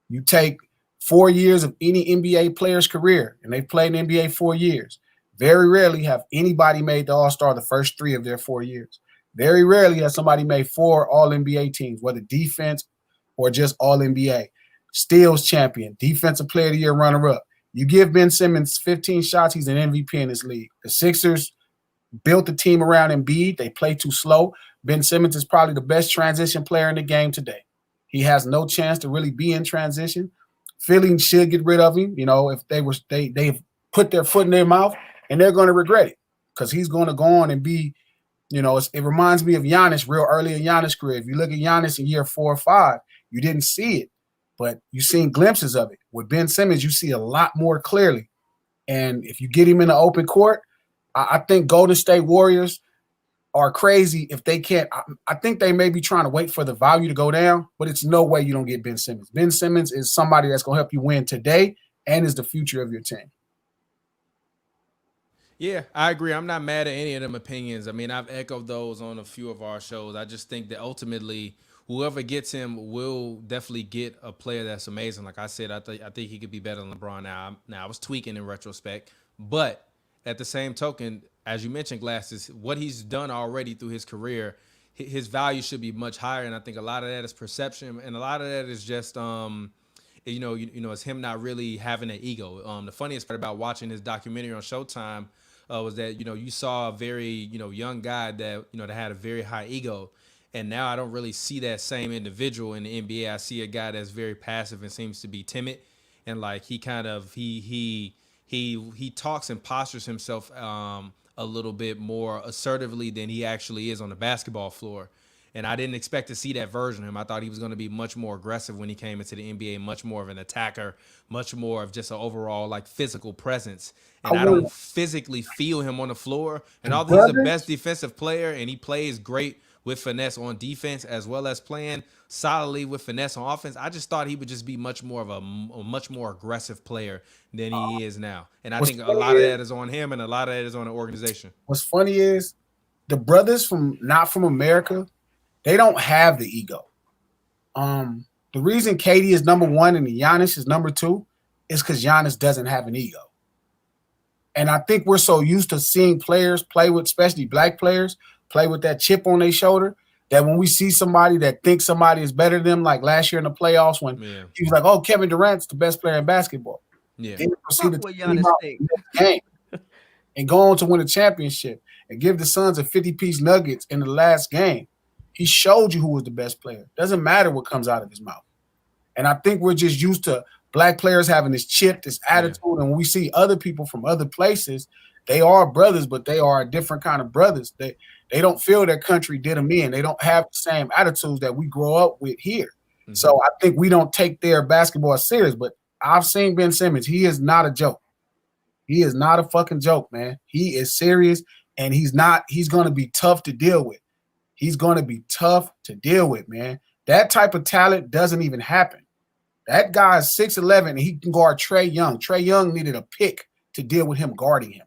You take 4 years of any NBA player's career, and they've played in the NBA 4 years. Very rarely have anybody made the All-Star the first 3 of their 4 years. Very rarely has somebody made 4 All-NBA teams, whether defense or just All-NBA. Steals champion, Defensive Player of the Year runner-up. You give Ben Simmons 15 shots, he's an MVP in this league. The Sixers built the team around Embiid. They play too slow. Ben Simmons is probably the best transition player in the game today. He has no chance to really be in transition. Philly should get rid of him. If they've put their foot in their mouth, and they're going to regret it because he's going to go on and be You know, it reminds me of Giannis real early in Giannis' career. If you look at Giannis in year 4 or 5, you didn't see it, but you've seen glimpses of it. With Ben Simmons, you see a lot more clearly. And if you get him in the open court, I think Golden State Warriors are crazy if they can't. I think they may be trying to wait for the value to go down, but it's no way you don't get Ben Simmons. Ben Simmons is somebody that's going to help you win today and is the future of your team. Yeah, I agree. I'm not mad at any of them opinions. I mean, I've echoed those on a few of our shows. I just think that ultimately, whoever gets him will definitely get a player that's amazing. Like I said, I think he could be better than LeBron now. Now, I was tweaking in retrospect, but at the same token, as you mentioned, Glasses, what he's done already through his career, his value should be much higher. And I think a lot of that is perception, and a lot of that is just it's him not really having an ego. The funniest part about watching his documentary on Showtime was that you saw a very young guy that that had a very high ego, and now I don't really see that same individual in the NBA. I see a guy that's very passive and seems to be timid, and like he talks and postures himself a little bit more assertively than he actually is on the basketball floor. And I didn't expect to see that version of him. I thought he was going to be much more aggressive when he came into the NBA, much more of an attacker, much more of just an overall like physical presence. And I don't physically feel him on the floor. And although he's the best defensive player and he plays great with finesse on defense as well as playing solidly with finesse on offense, I just thought he would just be much more of a much more aggressive player than he is now. And I think a lot of that is on him and a lot of that is on the organization. What's funny is the brothers not from America, they don't have the ego. The reason KD is number 1 and Giannis is number 2 is because Giannis doesn't have an ego. And I think we're so used to seeing players play with, especially black players, play with that chip on their shoulder, that when we see somebody that thinks somebody is better than them, like last year in the playoffs when he was like, oh, Kevin Durant's the best player in basketball. Yeah. Then proceeded to team out in the game and go on to win a championship and give the Suns a 50-piece nuggets in the last game. He showed you who was the best player. Doesn't matter what comes out of his mouth. And I think we're just used to black players having this chip, this attitude. Yeah. And when we see other people from other places, they are brothers, but they are a different kind of brothers. They don't feel their country did them in. They don't have the same attitudes that we grow up with here. Mm-hmm. So I think we don't take their basketball serious. But I've seen Ben Simmons. He is not a joke. He is not a fucking joke, man. He is serious, and he's going to be tough to deal with. He's going to be tough to deal with, man. That type of talent doesn't even happen. That guy is 6'11", and he can guard Trae Young. Trae Young needed a pick to deal with him guarding him.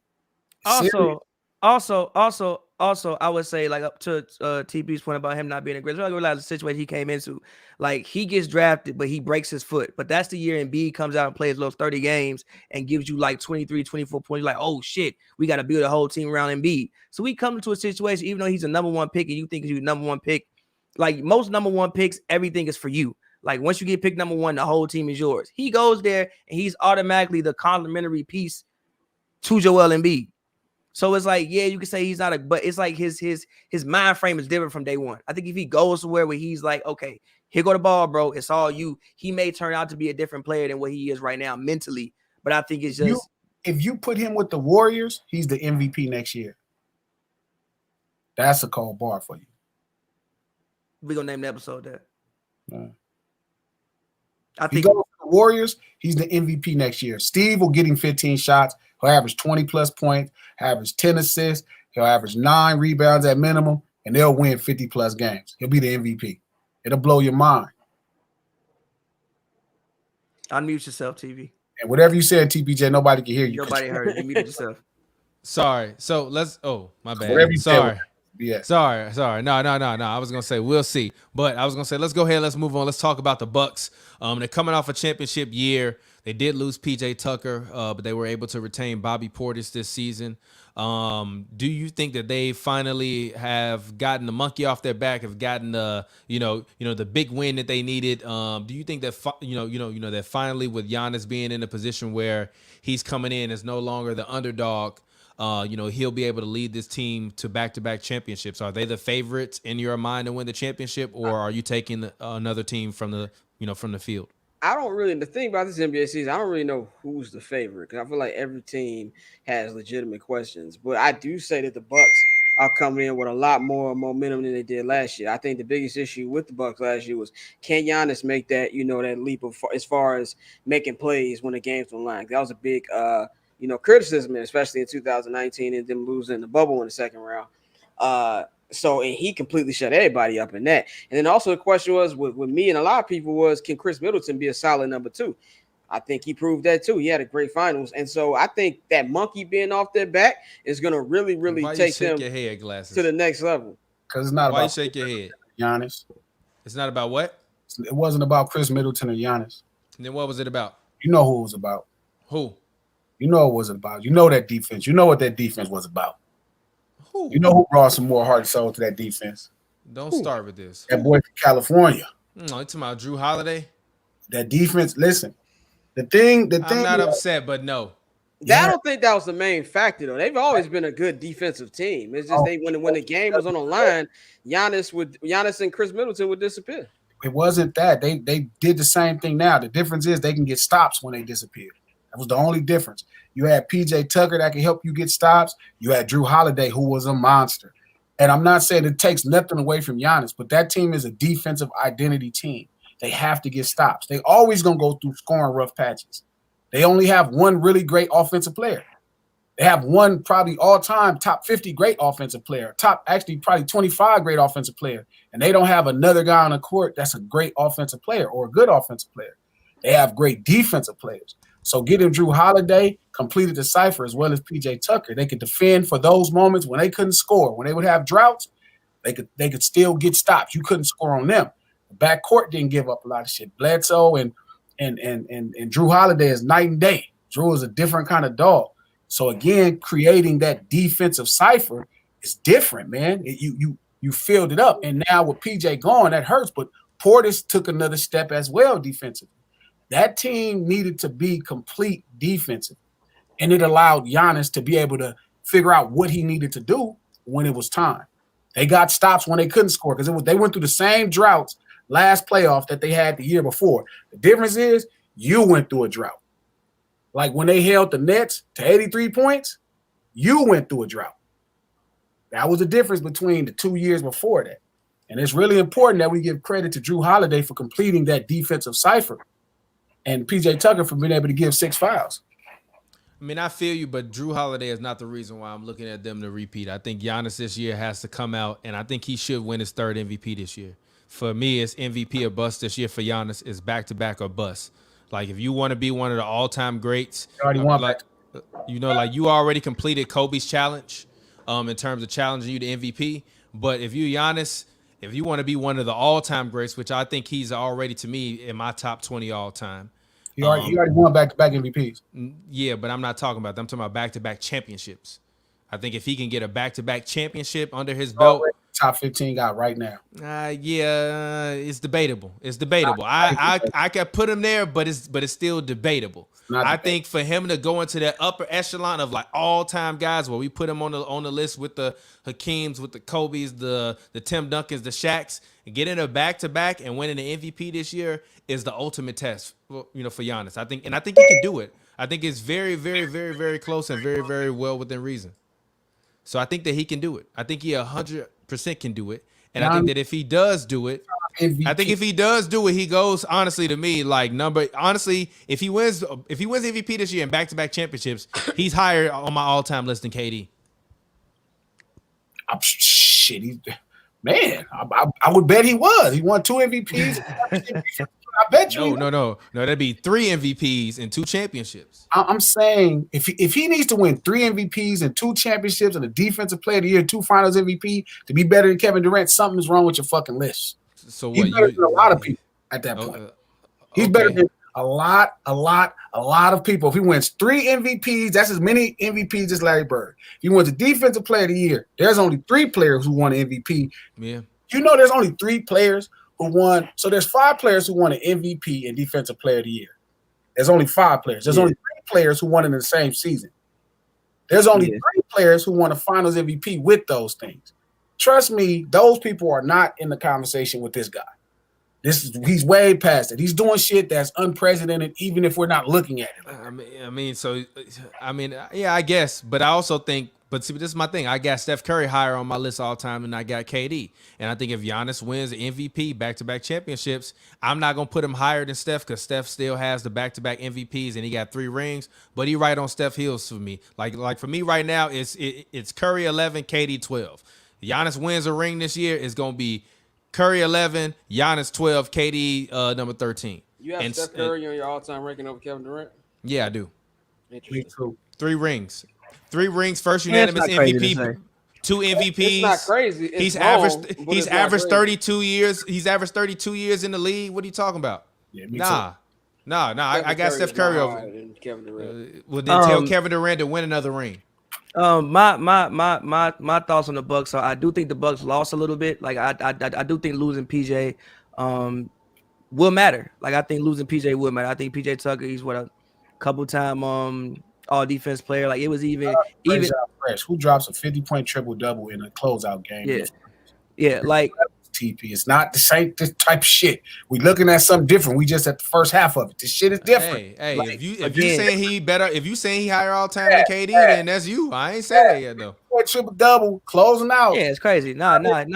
Also, I would say, like, up to TP's point about him not being aggressive, I realize the situation he came into. Like, he gets drafted, but he breaks his foot. But that's the year Embiid comes out and plays those 30 games and gives you like 23, 24 points. You're like, oh shit, we got to build a whole team around Embiid. So we come into a situation, even though he's a number 1 pick and you think he's number 1 pick, like most number 1 picks, everything is for you. Like, once you get picked number 1, the whole team is yours. He goes there and he's automatically the complementary piece to Joel Embiid. So it's like, yeah, you can say he's not but it's like his mind frame is different from day one. I think if he goes somewhere where he's like, okay, here go the ball, bro, it's all you, he may turn out to be a different player than what he is right now mentally. But I think it's just if you put him with the Warriors, he's the MVP next year. That's a cold bar for you. We're gonna name the episode that. Yeah. I think he goes to the Warriors, he's the MVP next year. Steve will get him 15 shots. He'll average 20 plus points, average 10 assists. He'll average 9 rebounds at minimum, and they'll win 50 plus games. He'll be the MVP. It'll blow your mind. Unmute yourself, TV. And whatever you said, TPJ, nobody can hear you. Nobody heard you. Muted yourself. Sorry. So let's. Oh, my bad. Whatever you Sorry. Yeah. Sorry. No. I was gonna say we'll see, but I was gonna say let's go ahead. Let's move on. Let's talk about the Bucks. They're coming off a championship year. They did lose PJ Tucker, but they were able to retain Bobby Portis this season. Do you think that they finally have gotten the monkey off their back, have gotten the the big win that they needed? Do you think that that finally with Giannis being in a position where he's coming in as no longer the underdog, he'll be able to lead this team to back-to-back championships? Are they the favorites in your mind to win the championship, or are you taking another team from the field? I don't really, the thing about this NBA season, I don't really know who's the favorite because I feel like every team has legitimate questions. But I do say that the Bucks are coming in with a lot more momentum than they did last year. I think the biggest issue with the Bucks last year was, can Giannis make that, that leap of, as far as making plays when the game's on the line? That was a big, criticism, especially in 2019 and them losing the bubble in the second round. And he completely shut everybody up in that. And then also the question was with me and a lot of people was, can Chris Middleton be a solid number 2? I think he proved that too. He had a great finals. And so I think that monkey being off their back is going to really, really take them your head glasses? To the next level. Because it's not Why about you shake your head? Giannis. It's not about what? It wasn't about Chris Middleton or Giannis. And then what was it about? You know who it was about. Who? You know it wasn't about. You know that defense. You know what that defense was about. Who? You know who brought some more heart and soul to that defense? Don't start with this. That boy from California. No, you talking about Drew Holiday? That defense, listen. The thing. I'm not upset, but no. I don't think that was the main factor, though. They've always been a good defensive team. It's just when the game was on the line, Giannis and Chris Middleton would disappear. It wasn't that. They did the same thing now. The difference is they can get stops when they disappear. That was the only difference. You had PJ Tucker that could help you get stops. You had Drew Holiday, who was a monster. And I'm not saying it takes nothing away from Giannis, but that team is a defensive identity team. They have to get stops. They always going to go through scoring rough patches. They only have one really great offensive player. They have one probably all-time top 50 great offensive player, probably 25 great offensive player, and they don't have another guy on the court that's a great offensive player or a good offensive player. They have great defensive players. So getting Drew Holiday completed the cipher as well as PJ Tucker. They could defend for those moments when they couldn't score. When they would have droughts, they could still get stops. You couldn't score on them. The backcourt didn't give up a lot of shit. Bledsoe and Drew Holiday is night and day. Drew is a different kind of dog. So again, creating that defensive cipher is different, man. You filled it up. And now with PJ gone, that hurts. But Portis took another step as well defensively. That team needed to be complete defensive. And it allowed Giannis to be able to figure out what he needed to do when it was time. They got stops when they couldn't score because they went through the same droughts last playoff that they had the year before. The difference is you went through a drought. Like when they held the Nets to 83 points, you went through a drought. That was the difference between the 2 years before that. And it's really important that we give credit to Drew Holiday for completing that defensive cipher and PJ Tucker for being able to give 6 fouls. I mean, I feel you, but Drew Holiday is not the reason why I'm looking at them to repeat. I think Giannis this year has to come out, and I think he should win his 3rd MVP this year. For me, it's MVP or bust this year for Giannis. It's back-to-back or bust. Like, if you want to be one of the all-time greats, you already completed Kobe's challenge in terms of challenging you to MVP. But if you Giannis, if you want to be one of the all-time greats, which I think he's already, to me, in my top 20 all-time. He already won back-to-back MVPs. Yeah, but I'm not talking about that. I'm talking about back-to-back championships. I think if he can get a back-to-back championship under his belt. Top 15 guy right now. It's debatable. It's debatable. I can put him there, but it's still debatable. I think for him to go into that upper echelon of like all-time guys, where we put him on the list with the Hakeems, with the Kobe's, the Tim Duncans, the Shaqs, and getting a back-to-back and winning the MVP this year is the ultimate test, for Giannis. I think he can do it. I think it's very, very, very, very close and very, very well within reason. So I think that he can do it. I think he 100% can do it. And I think that if he does do it, he goes, honestly, to me, if he wins MVP this year and back-to-back championships, he's higher on my all-time list than KD. I would bet he was. He won 2 MVPs. I bet you. No. That'd be 3 MVPs and 2 championships. I'm saying if he needs to win 3 MVPs and 2 championships and a defensive player of the year, 2 finals MVP to be better than Kevin Durant, something's wrong with your fucking list. So he's better than a lot of people at that point. He's better than a lot of people. If he wins 3 MVPs, that's as many MVPs as Larry Bird. If he wins a defensive player of the year, there's only 3 players who won an MVP. Yeah. There's only 3 players who won. So there's 5 players who won an MVP and defensive player of the year. There's only 5 players. There's only 3 players who won in the same season. There's only 3 players who won a finals MVP with those things. Trust me, those people are not in the conversation with this guy. He's way past it. He's doing shit that's unprecedented, even if we're not looking at it. I guess. But I also think But see, this is my thing. I got Steph Curry higher on my list all time than I got KD. And I think if Giannis wins the MVP, back-to-back championships, I'm not going to put him higher than Steph because Steph still has the back-to-back MVPs and he got 3 rings. But he right on Steph heels for me. Like for me right now, it's Curry 11, KD 12. Giannis wins a ring this year, it's going to be Curry 11, Giannis 12, KD number 13. You have Steph Curry on your all-time ranking over Kevin Durant? Yeah, I do. Me too. 3 rings. 3 rings, first unanimous MVP, 2 MVPs. It's not crazy. He's averaged 32 years. He's averaged 32 years in the league. What are you talking about? Yeah, me Nah. I got Steph Curry over. Kevin Durant. Well, then tell Kevin Durant to win another ring. My thoughts on the Bucks are I do think the Bucks lost a little bit. Like I do think losing PJ will matter. Like I think losing PJ will matter. I think PJ Tucker, he's what a couple time all defense player. Like it was even fresh. Who drops a 50-point triple-double in a closeout game? Yeah, like TP. It's not the same this type of shit. We looking at something different. We just at the first half of it. This shit is different. Hey, like, if you saying he better, if you saying he higher all time than KD, then that's you. I ain't saying that yet though. Triple-double, closing out. Yeah, it's crazy. No. Like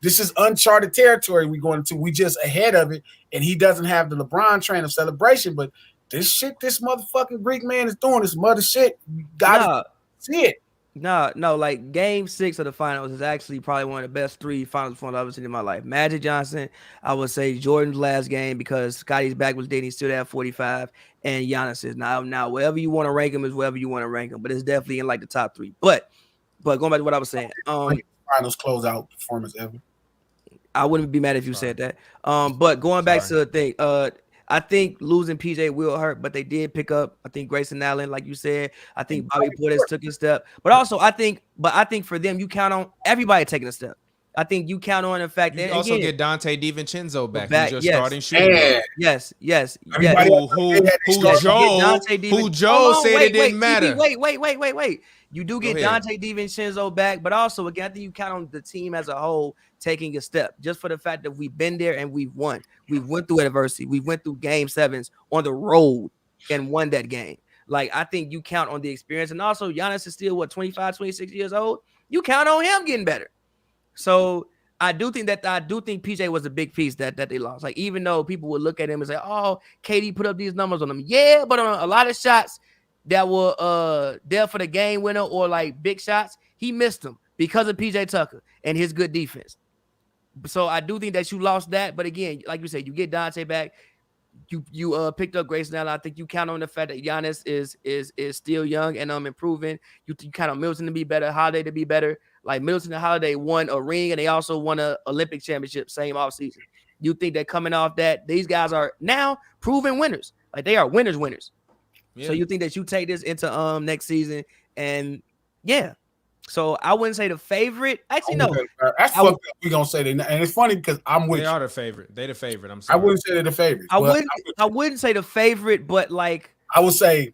this is uncharted territory we going into. We just ahead of it, and he doesn't have the LeBron train of celebration, but this motherfucking Greek man is doing this mother shit. You gotta see it. No, like game 6 of the finals is actually probably one of the best 3 finals performances I've ever seen in my life. Magic Johnson, I would say Jordan's last game because Scotty's back was dating still at 45, and Giannis is now wherever you want to rank him is wherever you want to rank him, but it's definitely in like the top 3. But going back to what I was saying, finals closeout performance ever. I wouldn't be mad if you said that. But going back to the thing, I think losing PJ will hurt, but they did pick up, I think, Grayson Allen, like you said. I think Bobby Portis took a step. But also, I think for them, you count on everybody taking a step. I think you count on the fact that you also get Dante DiVincenzo back who's your starting shooter. Yes. Who Joe said it didn't matter. Wait. You do get Dante DiVincenzo back, but also, again, I think you count on the team as a whole taking a step just for the fact that we've been there and we've won. We went through adversity. We went through game 7s on the road and won that game. Like, I think you count on the experience. And also, Giannis is still, 25, 26 years old? You count on him getting better. So I do think PJ was a big piece that they lost. Like, even though people would look at him and say, oh, KD put up these numbers on him. Yeah, but on a lot of shots that were there for the game winner or like big shots, he missed them because of PJ Tucker and his good defense. So I do think that you lost that. But again, like you said, you get Dante back. You picked up Grayson Allen. I think you count on the fact that Giannis is still young and improving. You count on Middleton to be better, Holiday to be better. Like Middleton and Holiday won a ring and they also won an Olympic championship same offseason. You think that coming off that, these guys are now proven winners. Like they are winners. Yeah. So you think that you take this into next season and yeah. So I wouldn't say the favorite. Actually, no. That's fucked up. We gonna say that, and it's funny because I'm with. They are the favorite. They the favorite. I'm sorry. I wouldn't say they're the favorite. I wouldn't say the favorite, but like I would say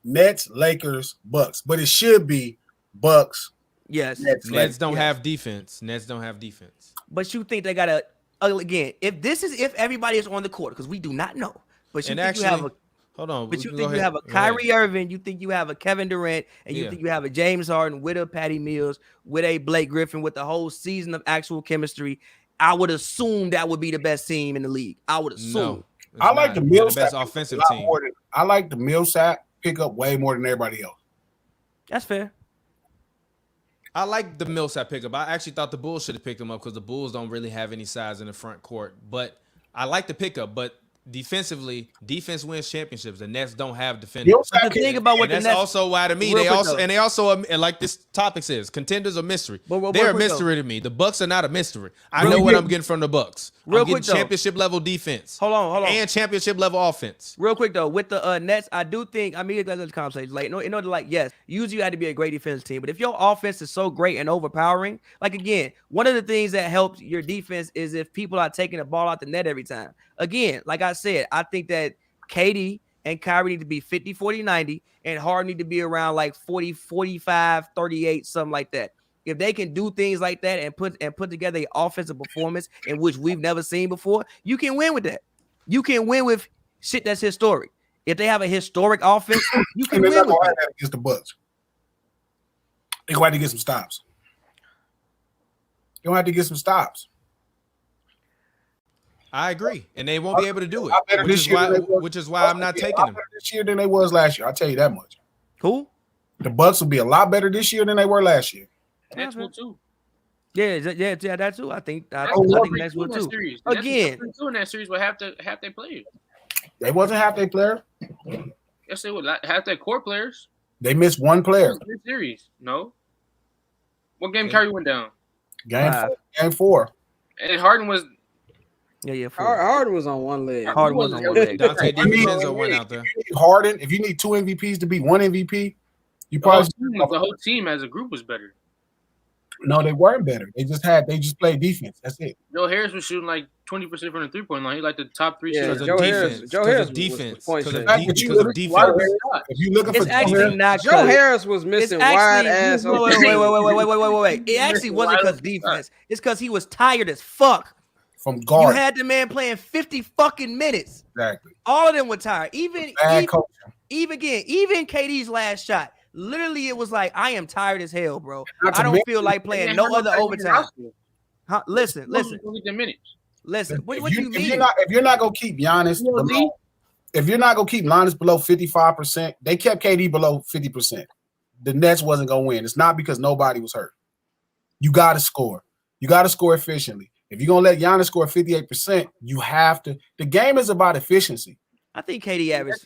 Nets, Lakers, Bucks, but it should be Bucks. Yes. Nets don't have defense. But you think they gotta again? If everybody is on the court, because we do not know. But you think you have a. Hold on. But you think you have a Kyrie Irving, you think you have a Kevin Durant, and you think you have a James Harden with a Patty Mills, with a Blake Griffin, with the whole season of actual chemistry. I would assume that would be the best team in the league. I would assume. No, I like the Millsap best offensive team. I like the Millsap pick up way more than everybody else. That's fair. I like the Millsap pickup. I actually thought the Bulls should have picked him up because the Bulls don't really have any size in the front court. But I like the pickup. But defensively, defense wins championships. The Nets don't have defenders. The thing about what the Nets, that's also why to me they also like this topic says contenders are mystery. They're a mystery to me. The Bucks are not a mystery. I know what I'm getting from the Bucks. I'm getting championship level defense. Hold on, and championship level offense. Real quick though, with the Nets, I do think that's the conversation. Like, in order to like, yes, usually you had to be a great defense team, but if your offense is so great and overpowering, like again, one of the things that helps your defense is if people are taking the ball out the net every time. Again, like I said, I think that KD and Kyrie need to be 50, 40, 90, and Harden need to be around like 40, 45, 38, something like that. If they can do things like that and put together an offensive performance in which we've never seen before, you can win with that. You can win with shit that's historic. If they have a historic offense, you can And they're win not with gonna it. have that against the Bucks. They're gonna have to get some stops. They're gonna have to get some stops. I agree, and they won't be able to do it, better which this is year why than they was- which is why I'm not taking them. better this year than they was last year. I'll tell you that much. Who? The Bucks will be a lot better this year than they were last year. That's one too. Yeah, that too. I think that's one too. Series. Again, two in that series will have their players. They wasn't half their player. Yes, they would have their core players. They missed one player. This series, no. What game Kyrie went down? Game four. And Harden was. Yeah. Harden was on one leg. Harden was on one leg. Dante DiVincenzo went out there. Harden, if you need 2 MVPs to beat 1 MVP, you The probably whole team as a group was better. No, they weren't better. They just played defense. That's it. Joe Harris was shooting like 20% from the 3-point line. He like the top 3 Yeah, shooters. Joe Harris Because of defense. If you looking for It's actually not. Joe Harris was missing wide ass. Wait. It actually wasn't because defense. It's because he was tired as fuck. From guard. You had the man playing 50 fucking minutes. Exactly. All of them were tired. Even KD's last shot. Literally, it was like, I am tired as hell, bro. I don't feel like playing no other overtime. Listen. What do you mean? If you're not gonna keep Giannis below 55%, they kept KD below 50%. The Nets wasn't gonna win. It's not because nobody was hurt. You gotta score. You gotta score efficiently. If you're gonna let Giannis score 58%, you have to. The game is about efficiency. I think KD averaged.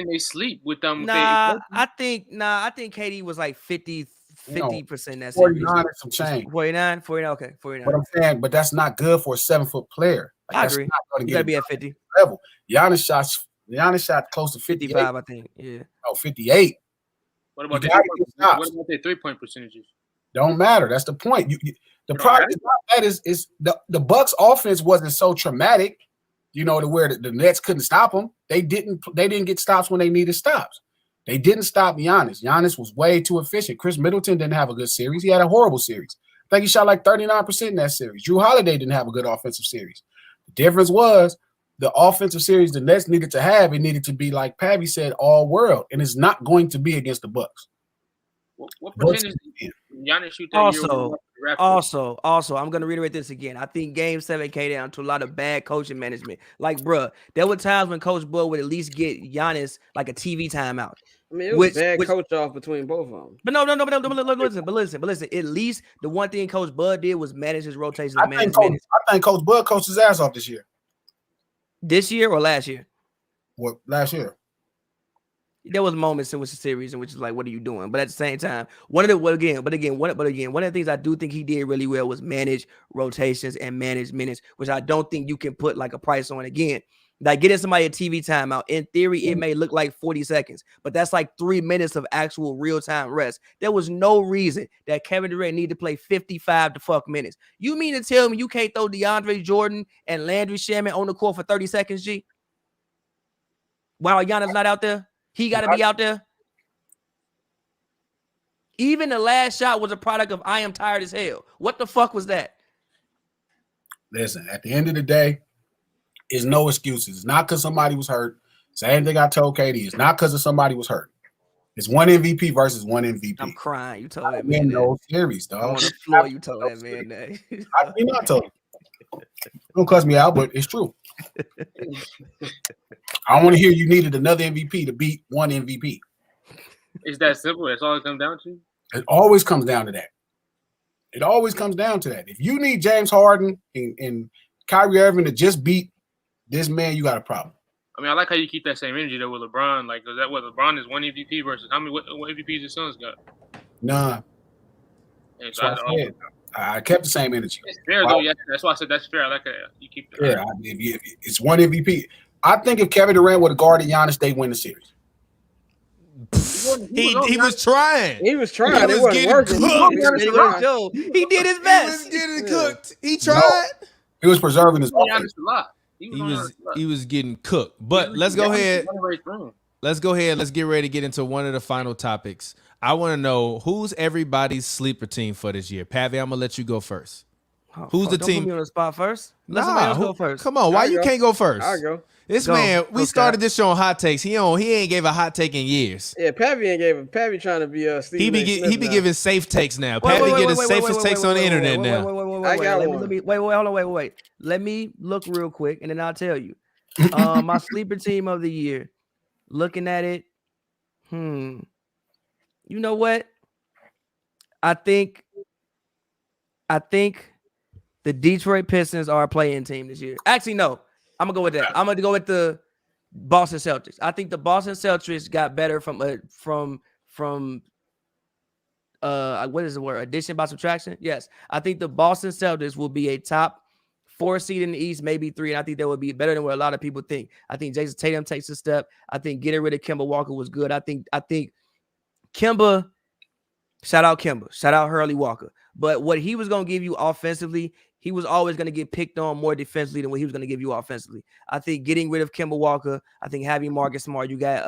They sleep with them. I think KD was like 50% that 49 and some change. 49, okay, 49. But I'm saying, but that's not good for a 7-foot player. I agree. You gotta be at 50 level. Giannis shot close to 55, I think. Yeah. Oh, 58. What about their 3-point percentages? Don't matter. That's the point. The problem is not that is the Bucks offense wasn't so traumatic, to where the Nets couldn't stop them. They didn't get stops when they needed stops. They didn't stop Giannis. Giannis was way too efficient. Chris Middleton didn't have a good series. He had a horrible series. I think he shot like 39% in that series. Drew Holiday didn't have a good offensive series. The difference was the offensive series the Nets needed to have, it needed to be, like Pavi said, all world. And it's not going to be against the Bucks. What percentage did Giannis shoot that year? Also, I'm going to reiterate this again. I think Game 7 came down to a lot of bad coaching management. Like, bruh, there were times when Coach Bud would at least get Giannis like a TV timeout. I mean, it was bad coach off between both of them. But no, listen. At least the one thing Coach Bud did was manage his rotations. I think Coach Bud coached his ass off this year. This year or last year? What, last year? There was moments in which the series in which is like, what are you doing? But at the same time, one of the things I do think he did really well was manage rotations and manage minutes, which I don't think you can put like a price on. Again, like getting somebody a TV timeout, in theory, it may look like 40 seconds, but that's like 3 minutes of actual real-time rest. There was no reason that Kevin Durant needed to play 55 minutes. You mean to tell me you can't throw DeAndre Jordan and Landry Shamet on the court for 30 seconds, G? While Giannis not out there? He got to be out there. Even the last shot was a product of I am tired as hell. What the fuck was that? Listen, at the end of the day, it's no excuses. It's not because somebody was hurt. Same thing I told KD. It's not because somebody was hurt. It's one MVP versus one MVP. I'm crying. You told that man no series, dog. On the floor, you told that man that. I mean, I told him. Don't cuss me out, but it's true. I want to hear you needed another MVP to beat one MVP. It's that simple. That's all it comes down to. It always comes down to that. It always comes down to that. If you need James Harden and Kyrie Irving to just beat this man, you got a problem. I mean, I like how you keep that same energy though with LeBron. Like, is that what LeBron is one MVP versus how many what MVPs his sons got? Nah. I kept the same energy. It's fair though. Yeah, that's why I said that's fair. I like that you keep that. Yeah, it's one MVP. I think if Kevin Durant would have guarded Giannis, they win the series. He was trying. He was trying. He was getting cooked. He did his best. He was getting cooked. He tried. He was preserving his offense. He was getting cooked. But let's go ahead. Let's go ahead. Let's get ready to get into one of the final topics. I want to know who's everybody's sleeper team for this year. Pavi, I'm gonna let you go first. Oh, Who's the don't team? put me on the spot first. Let somebody else go first. Come on, why I'll you go. can't go first? I'll go. This Go. man, we Go, started Cap. this show on hot takes. He ain't gave a hot take in years. Yeah, Pappy trying to be He be giving safe takes now. Wait, Pappy wait, get wait, his wait, safest wait, takes wait, on the wait, internet wait, now. I got Let one. me hold on, wait. Let me look real quick, and then I'll tell you. My sleeper team of the year. Looking at it, you know what? I think the Detroit Pistons are a play-in team this year. Actually, no. I'm gonna go with that. I'm gonna go with the Boston Celtics. I think the Boston Celtics got better from what is the word? Addition by subtraction? Yes. I think the Boston Celtics will be a top 4 seed in the East, maybe 3, and I think they will be better than what a lot of people think. I think Jason Tatum takes a step. I think getting rid of Kemba Walker was good. I think Kemba, shout out Kemba, shout out Hurley Walker. But what he was going to give you offensively, he was always going to get picked on more defensively than what he was going to give you offensively. I think getting rid of Kemba Walker, I think having Marcus Smart, you got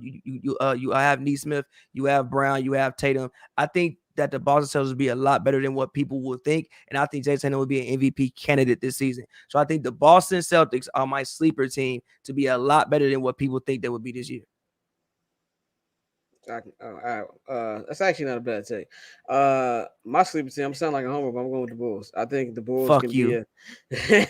you have Neesmith, you have Brown, you have Tatum. I think that the Boston Celtics will be a lot better than what people will think, and I think Jason Tatum will be an MVP candidate this season. So I think the Boston Celtics are my sleeper team to be a lot better than what people think they would be this year. That's actually not a bad take. My sleeper team, I'm sounding like a homer, but I'm going with the Bulls. I think the Bulls Fuck can you. be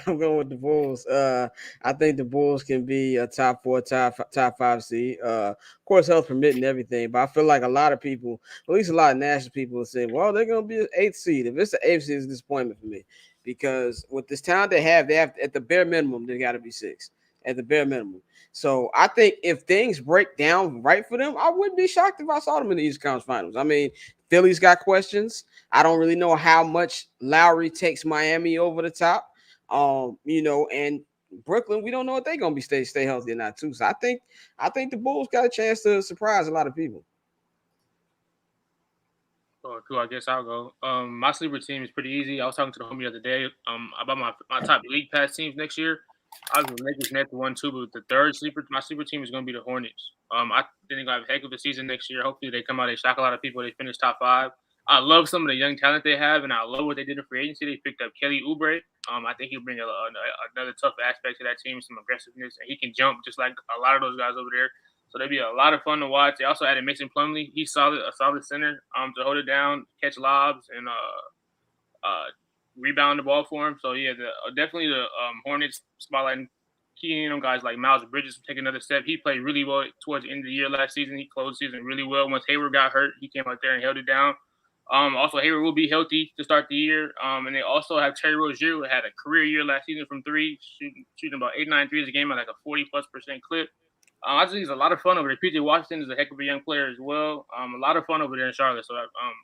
I'm going with the Bulls. I think the Bulls can be a top 4, top 5 seed. Of course, health permitting everything, but I feel like a lot of people, at least a lot of national people, will say, well, they're going to be an 8th seed. If it's an 8th seed, it's a disappointment for me because with this talent they have at the bare minimum, they got to be 6 at the bare minimum. So I think if things break down right for them, I wouldn't be shocked if I saw them in the East Conference Finals. I mean, Philly's got questions. I don't really know how much Lowry takes Miami over the top. And Brooklyn, we don't know if they're gonna be stay healthy or not too. So I think the Bulls got a chance to surprise a lot of people. Oh, cool. I guess I'll go. My sleeper team is pretty easy. I was talking to the homie the other day about my top league pass teams next year. I was the Lakers net the 1-2, but the my sleeper team is going to be the Hornets. I think they're going to have a heck of a season next year. Hopefully they come out, they shock a lot of people, they finish top 5. I love some of the young talent they have, and I love what they did in free agency. They picked up Kelly Oubre. I think he'll bring another tough aspect to that team, some aggressiveness, and he can jump just like a lot of those guys over there. So they'll be a lot of fun to watch. They also added Mason Plumlee. He's a solid center to hold it down, catch lobs, and rebound the ball for him. So yeah, definitely the Hornets spotlighting keying on guys like Miles Bridges take another step. He played really well towards the end of the year last season. He closed the season really well. Once Hayward got hurt, he came out there and held it down. Also, Hayward will be healthy to start the year. And they also have Terry Rozier, who had a career year last season from 3, shooting about 8-9 threes a game at like a 40+% clip. I just think it's a lot of fun over there. PJ Washington is a heck of a young player as well. A lot of fun over there in Charlotte. So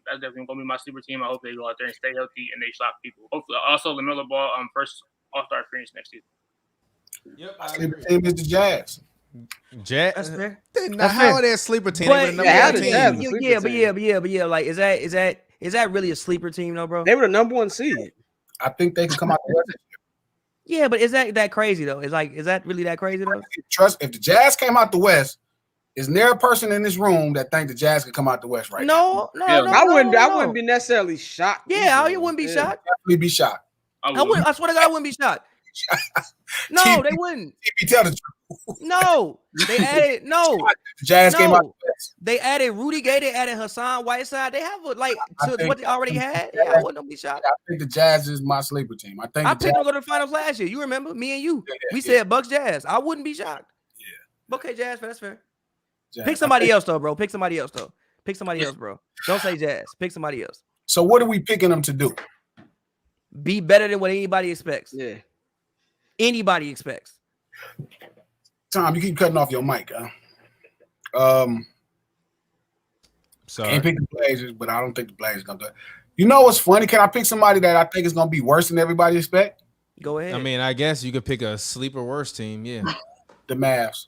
that's definitely going to be my sleeper team. I hope they go out there and stay healthy and they shock people. Hopefully, also LaMelo Ball, first All-Star appearance next season. Yep, My sleeper team is the Jazz. That's fair. How are they a sleeper team? But, team. Like, is that really a sleeper team, though, bro? They were the number 1 seed. I think they can come out the West. Yeah, but is that crazy though? Is that really that crazy though? Trust if the Jazz came out the West, is there a person in this room that think the Jazz could come out the West right now? No. I wouldn't be necessarily shocked. Yeah, I wouldn't be shocked. We'd be shocked. I swear to God, I wouldn't be shocked. No, they wouldn't. Tell the truth. No, they added The Jazz came out the West. They added Rudy Gay. They added Hassan Whiteside. They have what they already had. Yeah, I wouldn't be shocked. I think the Jazz is my sleeper team. I picked them to go to the finals last year. You remember me and you? We said Bucks Jazz. I wouldn't be shocked. Yeah. Okay, Jazz. That's fair. Jazz. Pick somebody else though, bro. Pick somebody else, bro. Don't say Jazz. Pick somebody else. So what are we picking them to do? Be better than what anybody expects. Yeah. Anybody expects. Tom, you keep cutting off your mic, huh? Sorry. Can't pick the Blazers, but I don't think the Blazers gonna do it. You know what's funny? Can I pick somebody that I think is gonna be worse than everybody expect? Go ahead. I mean, I guess you could pick a sleeper worse team, yeah. The Mavs.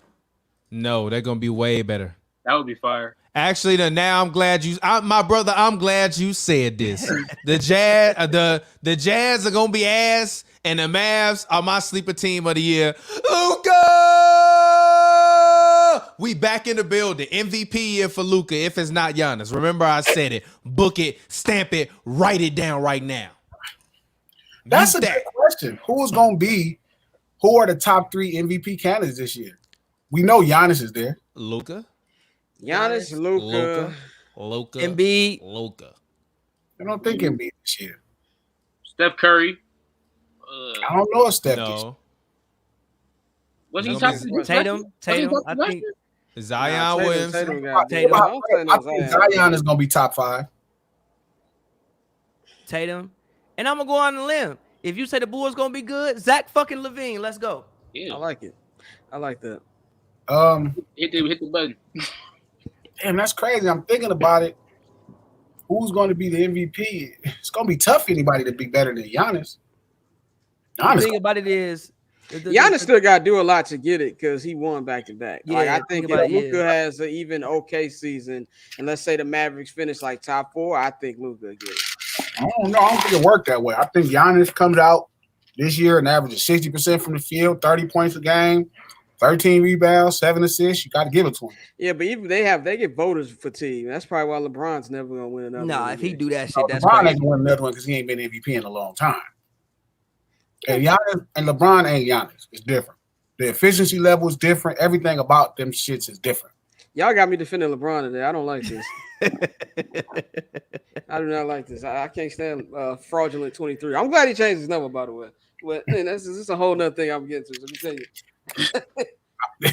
No, they're gonna be way better. That would be fire. Actually, I'm glad I'm glad you said this. The Jazz are gonna be ass, and the Mavs are my sleeper team of the year. Luka! We back in the building. MVP year for Luka if it's not Giannis. Remember I said it. Book it, stamp it, write it down right now. That's a good question. Who are the top 3 MVP candidates this year? We know Giannis is there. Luka. Giannis, Luka, Embiid, Luka. I don't think Embiid this year. Steph Curry. I don't know if Steph. No. Was he top? Tatum. I think Zion Williamson. I think Zion is going to be top 5. Tatum. And I'm going to go on a limb. If you say the Bulls going to be good, Zach fucking LaVine. Let's go. Yeah. I like it. I like that. Hit the button. Damn, that's crazy. I'm thinking about it. Who's going to be the MVP? It's going to be tough for anybody to be better than Giannis. The thing about it is, Giannis still got to do a lot to get it because he won back-to-back. Yeah, like, I think if Luka has an even okay season, and let's say the Mavericks finish like top 4, I think Luka will get it. I don't know. I don't think it worked that way. I think Giannis comes out this year and averages 60% from the field, 30 points a game, 13 rebounds, 7 assists. You got to give it to him. Yeah, but even they get voters fatigue. That's probably why LeBron's never gonna win another. Nah, if he do that shit, that's LeBron crazy. ain't gonna win another one because he ain't been MVP in a long time. And Giannis and LeBron ain't Giannis. It's different. The efficiency level is different. Everything about them shits is different. Y'all got me defending LeBron today. I don't like this. I do not like this. I can't stand fraudulent 23. I'm glad he changed his number, by the way. But man, this is a whole nother thing I'm getting to. So let me tell you.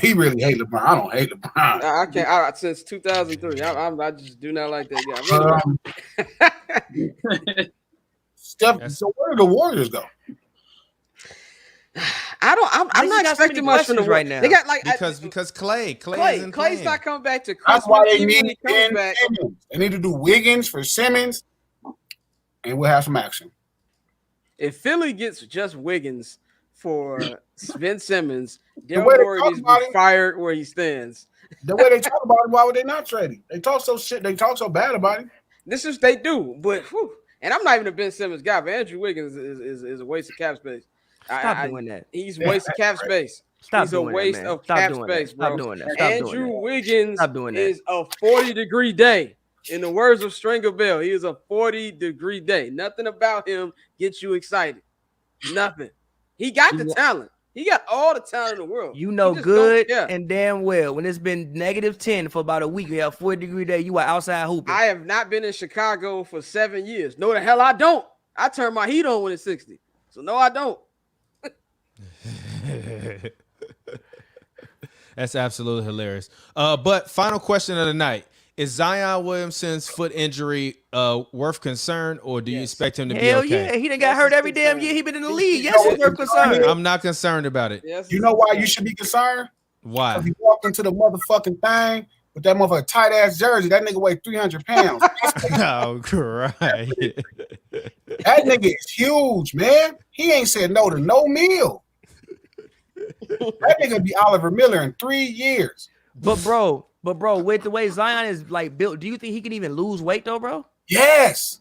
He really hate LeBron. I don't hate LeBron. I can't. Since 2003, I just do not like that guy. Steph, so where do the Warriors go? I'm not expecting much from the right now. They got because Clay's not coming back to Christmas. That's why they even when need he comes back. Simmons. They need to do Wiggins for Simmons, and we'll have some action. If Philly gets just Wiggins for Ben Simmons, The Daryl way they Morey talk needs to about be him- fired where he stands. The way they talk about him, why would they not trade him? They talk so shit. They talk so bad about him. This is they do, but whew, and I'm not even a Ben Simmons guy, but Andrew Wiggins is a waste of cap space. Stop doing that. He's a waste of cap space. Stop He's a doing that, waste man. of Stop cap doing space, that. bro. Stop doing that. Stop doing Andrew that. Wiggins Stop doing that. is a 40-degree day. In the words of Stringer Bell, he is a 40-degree day. Nothing about him gets you excited. Nothing. He got the talent. He got all the talent in the world. You know He just good don't care. and damn well when it's been -10 for about a week, you have 40-degree day, you are outside hooping. I have not been in Chicago for 7 years. No, the hell I don't. I turn my heat on when it's 60. So no, I don't. That's absolutely hilarious. But final question of the night. Is Zion Williamson's foot injury worth concern, or do you expect him to be Hell okay? yeah, he done got hurt every damn year. He been in the league. Yes, it's worth concern. I'm not concerned about it. Yes, You know why you should be concerned? Why? Because he walked into the motherfucking thing with that motherfucking tight ass jersey. That nigga weighed 300 pounds. Oh, right. That nigga is huge, man. He ain't said no to no meal. That nigga be Oliver Miller in 3 years. But bro, with the way Zion is like built, do you think he can even lose weight though, bro? Yes.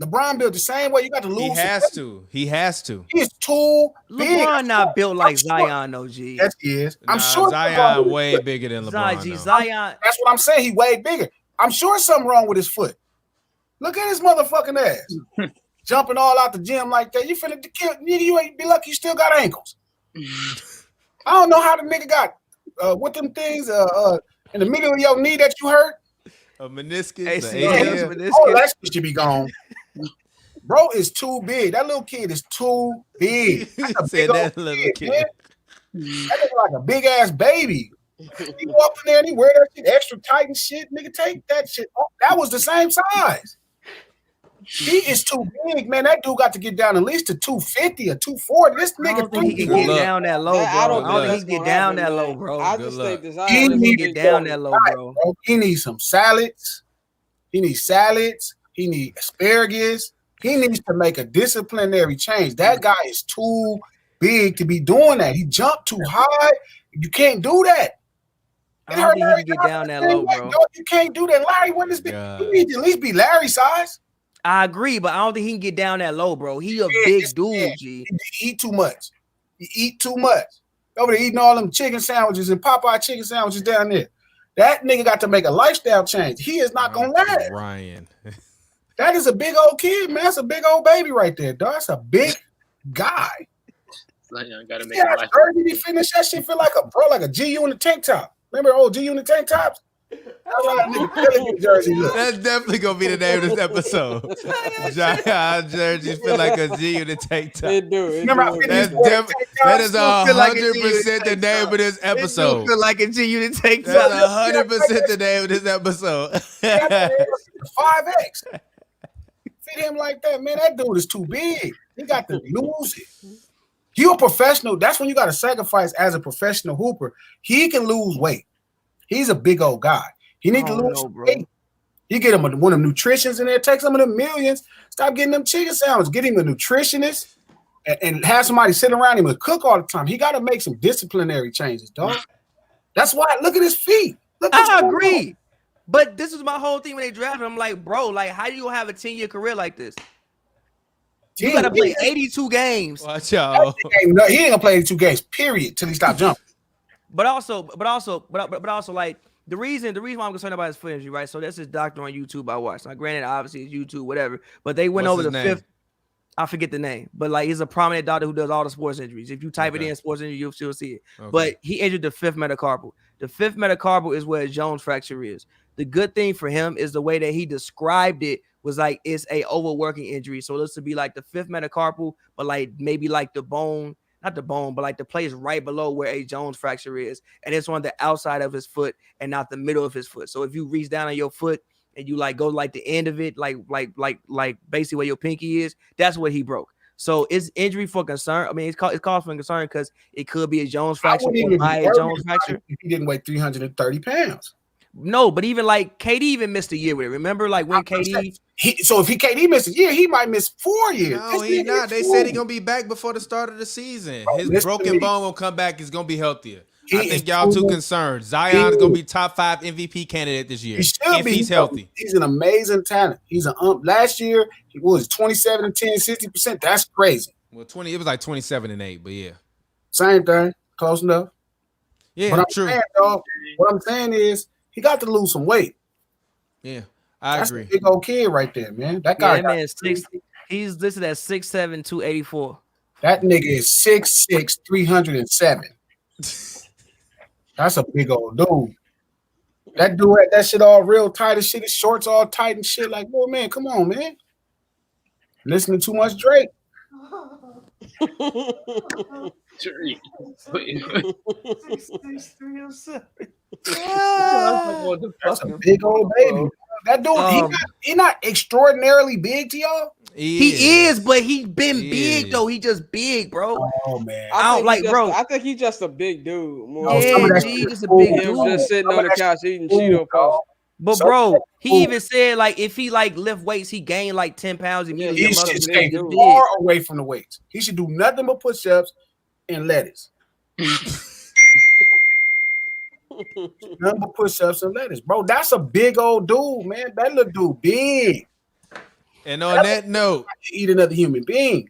LeBron built the same way. You got to lose. He has to. He has to. He is too big. LeBron not built like I'm sure. Zion, though, G. Yes, he is. I'm Nah, sure Zion way bigger than LeBron. G, though. Zion. That's what I'm saying. He way bigger. I'm sure something wrong with his foot. Look at his motherfucking ass. Jumping all out the gym like that. You finna kill nigga, you ain't be lucky you still got ankles. I don't know how the nigga got what them things in the middle of your knee that you hurt. A meniscus. ACL. Oh, that shit should be gone. Bro is too big. That little kid is too big. That's a Said big that old little kid. man. That nigga like a big ass baby. He go up in there and he wear that shit extra tight and shit. Nigga, take that shit off. That was the same size. He is too big, man. That dude got to get down at least to 250 or 240. This I nigga don't think he can get down that low, bro. I don't think think he can get down that low, bro. I Good just luck. think He Zion He is can needs get big. down that low, bro. He needs some salads. He needs salads. He needs asparagus. He needs to make a disciplinary change. That guy is too big to be doing that. He jumped too high. You can't do that. I don't think he can get down that low, bro. You can't do that. Larry, what is big? You need to at least be Larry size. I agree, but I don't think he can get down that low, bro. He a Yeah, big yes, dude, yeah. G. He eat too much. He eat too much. Over there eating all them chicken sandwiches and Popeye chicken sandwiches down there. That nigga got to make a lifestyle change. He is not gonna last. Ryan. That is a big old kid, man. That's a big old baby right there, dog. That's a big guy. Gotta make Yeah, jersey be finish that shit feel like a G unit tank top. Remember old G unit tank tops? That's how that nigga Pelican jersey look. That's definitely gonna be the name of this episode. Giant jerseys feel like a G unit tank top. Remember how that is 100% the name of this episode. Feel like a G unit tank top. That's 100% the name of this episode. 5X. Fit him like that, man. That dude is too big. He got to lose it. You a professional. That's when you got to sacrifice as a professional hooper. He can lose weight. He's a big old guy. He need to lose weight. You get him one of them nutritionists in there, take some of them millions. Stop getting them chicken sandwiches. Get him a nutritionist and have somebody sit around him and cook all the time. He got to make some disciplinary changes, dog. That's why. Look at his feet. I agree. But this is my whole thing when they drafted him. I'm like, bro, like, how do you have a 10-year career like this? You got to play 82 games. Watch out. He ain't gonna play 82 games, period, till he stop jumping. But also, like, the reason why I'm concerned about his foot injury, right? So that's his doctor on YouTube I watched. Now, granted, obviously it's YouTube, whatever. But they went over the fifth. I forget the name, but like he's a prominent doctor who does all the sports injuries. If you type it in sports injury, you'll still see it. Okay. But he injured the fifth metacarpal. The fifth metacarpal is where his Jones fracture is. The good thing for him is the way that he described it was like it's a overworking injury. So this would be like the fifth metacarpal, but like maybe like the bone, not the bone, but like the place right below where a Jones fracture is. And it's on the outside of his foot and not the middle of his foot. So if you reach down on your foot and you like go like the end of it, like basically where your pinky is, that's what he broke. So it's injury for concern. I mean, it's cause for concern because it could be a Jones fracture or by a Jones fracture. If he didn't weigh 330 pounds. No, but even like KD even missed a year with it. Remember, like when KD. So if KD missed a year, he might miss 4 years. No, he not. They said he's gonna be back before the start of the season. His broken bone will come back. He's gonna be healthier. I think y'all too concerned. Zion is gonna be top 5 MVP candidate this year if he's healthy. He's an amazing talent. He's last year he was 27 and 10, 60%. That's crazy. Well, it was like 27 and 8, but yeah, same thing, close enough. Yeah, but true. What I'm saying is he got to lose some weight. Yeah, I agree. That's a big old kid right there, man. That guy. Yeah, man, he's listed at 6'7", 284. That nigga is 6'6", 307. That's a big old dude. That dude had that shit all real tight and shit. His shorts all tight and shit. Like, boy, man, come on, man. Listening to too much Drake. That's a big old baby. That dude, he not extraordinarily big to y'all. He is, but he been big though. He just big, bro. Oh man, I think he's just a big dude. He's just a big dude. Just sitting on the couch eating Cheeto puffs. But bro, he even said like if he like lift weights, he gained like 10 pounds immediately. He should stay far away from the weights. He should do nothing but push-ups and lettuce. Nothing but push-ups and lettuce, bro. That's a big old dude, man. That little dude big. And on that note, eat another human being.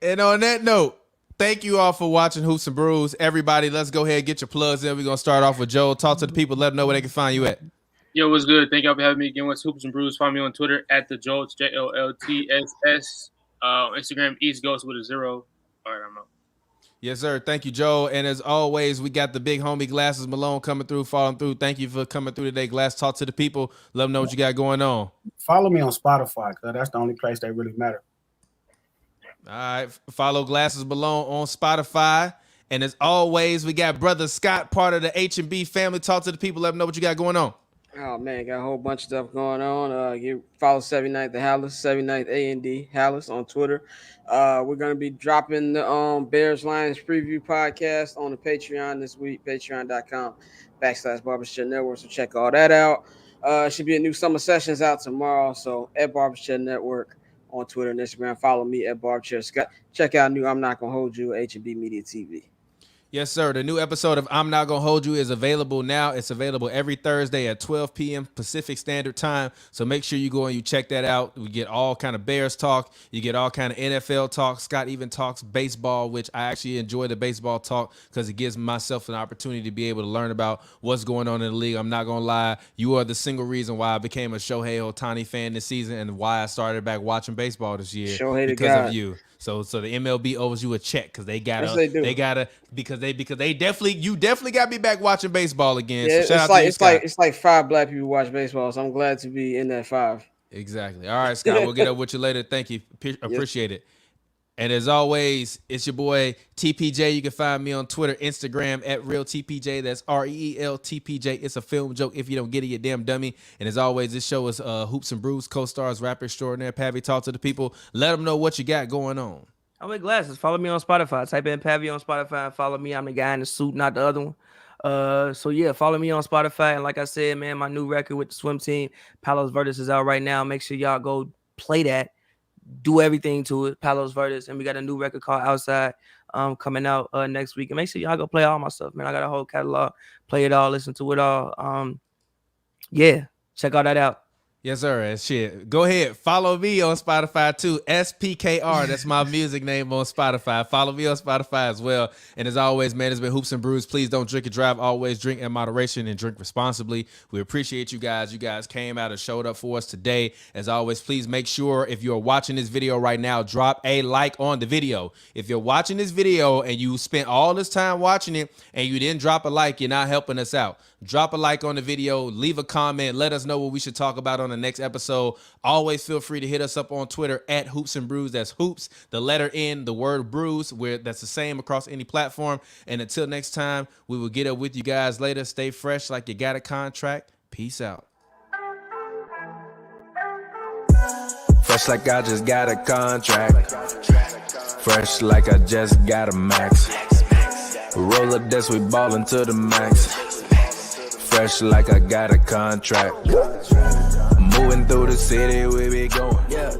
And on that note, thank you all for watching Hoops and Brews. Everybody, let's go ahead and get your plugs in. We're gonna start off with Joel. Talk to the people, let them know where they can find you at. Yo, what's good? Thank y'all for having me again. What's Hoops and Brews? Find me on Twitter at the Jolts, JOLTSS. Instagram East Ghost with a 0. All right, I'm out. Yes, sir. Thank you, Joel. And as always, we got the big homie Glasses Malone coming through, following through. Thank you for coming through today, Glass. Talk to the people. Let them know what you got going on. Follow me on Spotify, because that's the only place that really matter. All right. Follow Glasses Malone on Spotify. And as always, we got Brother Scott, part of the HNB family. Talk to the people. Let them know what you got going on. Oh, man, got a whole bunch of stuff going on. You follow 79th Hallis, 79th A&D Hallis on Twitter. We're going to be dropping the Bears Lions preview podcast on the Patreon this week, patreon.com/Barbershop Network. So check all that out. Should be a new Summer Sessions out tomorrow. So at Barbershop Network on Twitter and Instagram. Follow me at Barbershop Scott. Check out new I'm Not Gonna Hold You, HNB Media TV. Yes, sir. The new episode of I'm Not Gonna Hold You is available now. It's available every Thursday at 12 p.m. Pacific Standard Time. So make sure you go and you check that out. We get all kind of Bears talk. You get all kind of NFL talk. Scott even talks baseball, which I actually enjoy the baseball talk because it gives myself an opportunity to be able to learn about what's going on in the league. I'm not gonna lie. You are the single reason why I became a Shohei Ohtani fan this season and why I started back watching baseball this year because of you. So the MLB owes you a check because they gotta because they definitely got me back watching baseball again. Yeah, so it's like 5 black people watch baseball, so I'm glad to be in that 5. Exactly. All right, Scott, we'll get up with you later. Thank you. Appreciate it. And as always, it's your boy TPJ. You can find me on Twitter, Instagram at RealTPJ. That's REELTPJ. It's a film joke. If you don't get it, you damn dummy. And as always, this show is Hoops and Brews, co-stars, rapper extraordinaire, Pavi. Talk to the people. Let them know what you got going on. I wear glasses. Follow me on Spotify. Type in Pavi on Spotify and follow me. I'm the guy in the suit, not the other one. So yeah, follow me on Spotify. And like I said, man, my new record with the swim team, Palos Verdes, is out right now. Make sure y'all go play that. Do everything to it, Palos Verdes, and we got a new record called Outside coming out next week. And make sure y'all go play all my stuff, man. I got a whole catalog. Play it all, listen to it all. Yeah, check all that out. Yes, sir. And shit. Go ahead. Follow me on Spotify too. SPKR. That's my music name on Spotify. Follow me on Spotify as well. And as always, man, it's been Hoops and Brews. Please don't drink and drive. Always drink in moderation and drink responsibly. We appreciate you guys. You guys came out and showed up for us today. As always, please make sure if you're watching this video right now, drop a like on the video. If you're watching this video and you spent all this time watching it and you didn't drop a like, you're not helping us out. Drop a like on the video. Leave a comment. Let us know what we should talk about on the next episode. Always feel free to hit us up on Twitter at Hoops and Brews. That's Hoops, the letter N, the word Brews, where that's the same across any platform. And until next time, we will get up with you guys later. Stay fresh like you got a contract. Peace out. Fresh like I just got a contract. Fresh like I just got a max. Roll up this, we ballin' to the max. Fresh like I got a contract. Moving through the city, we be going. Yeah.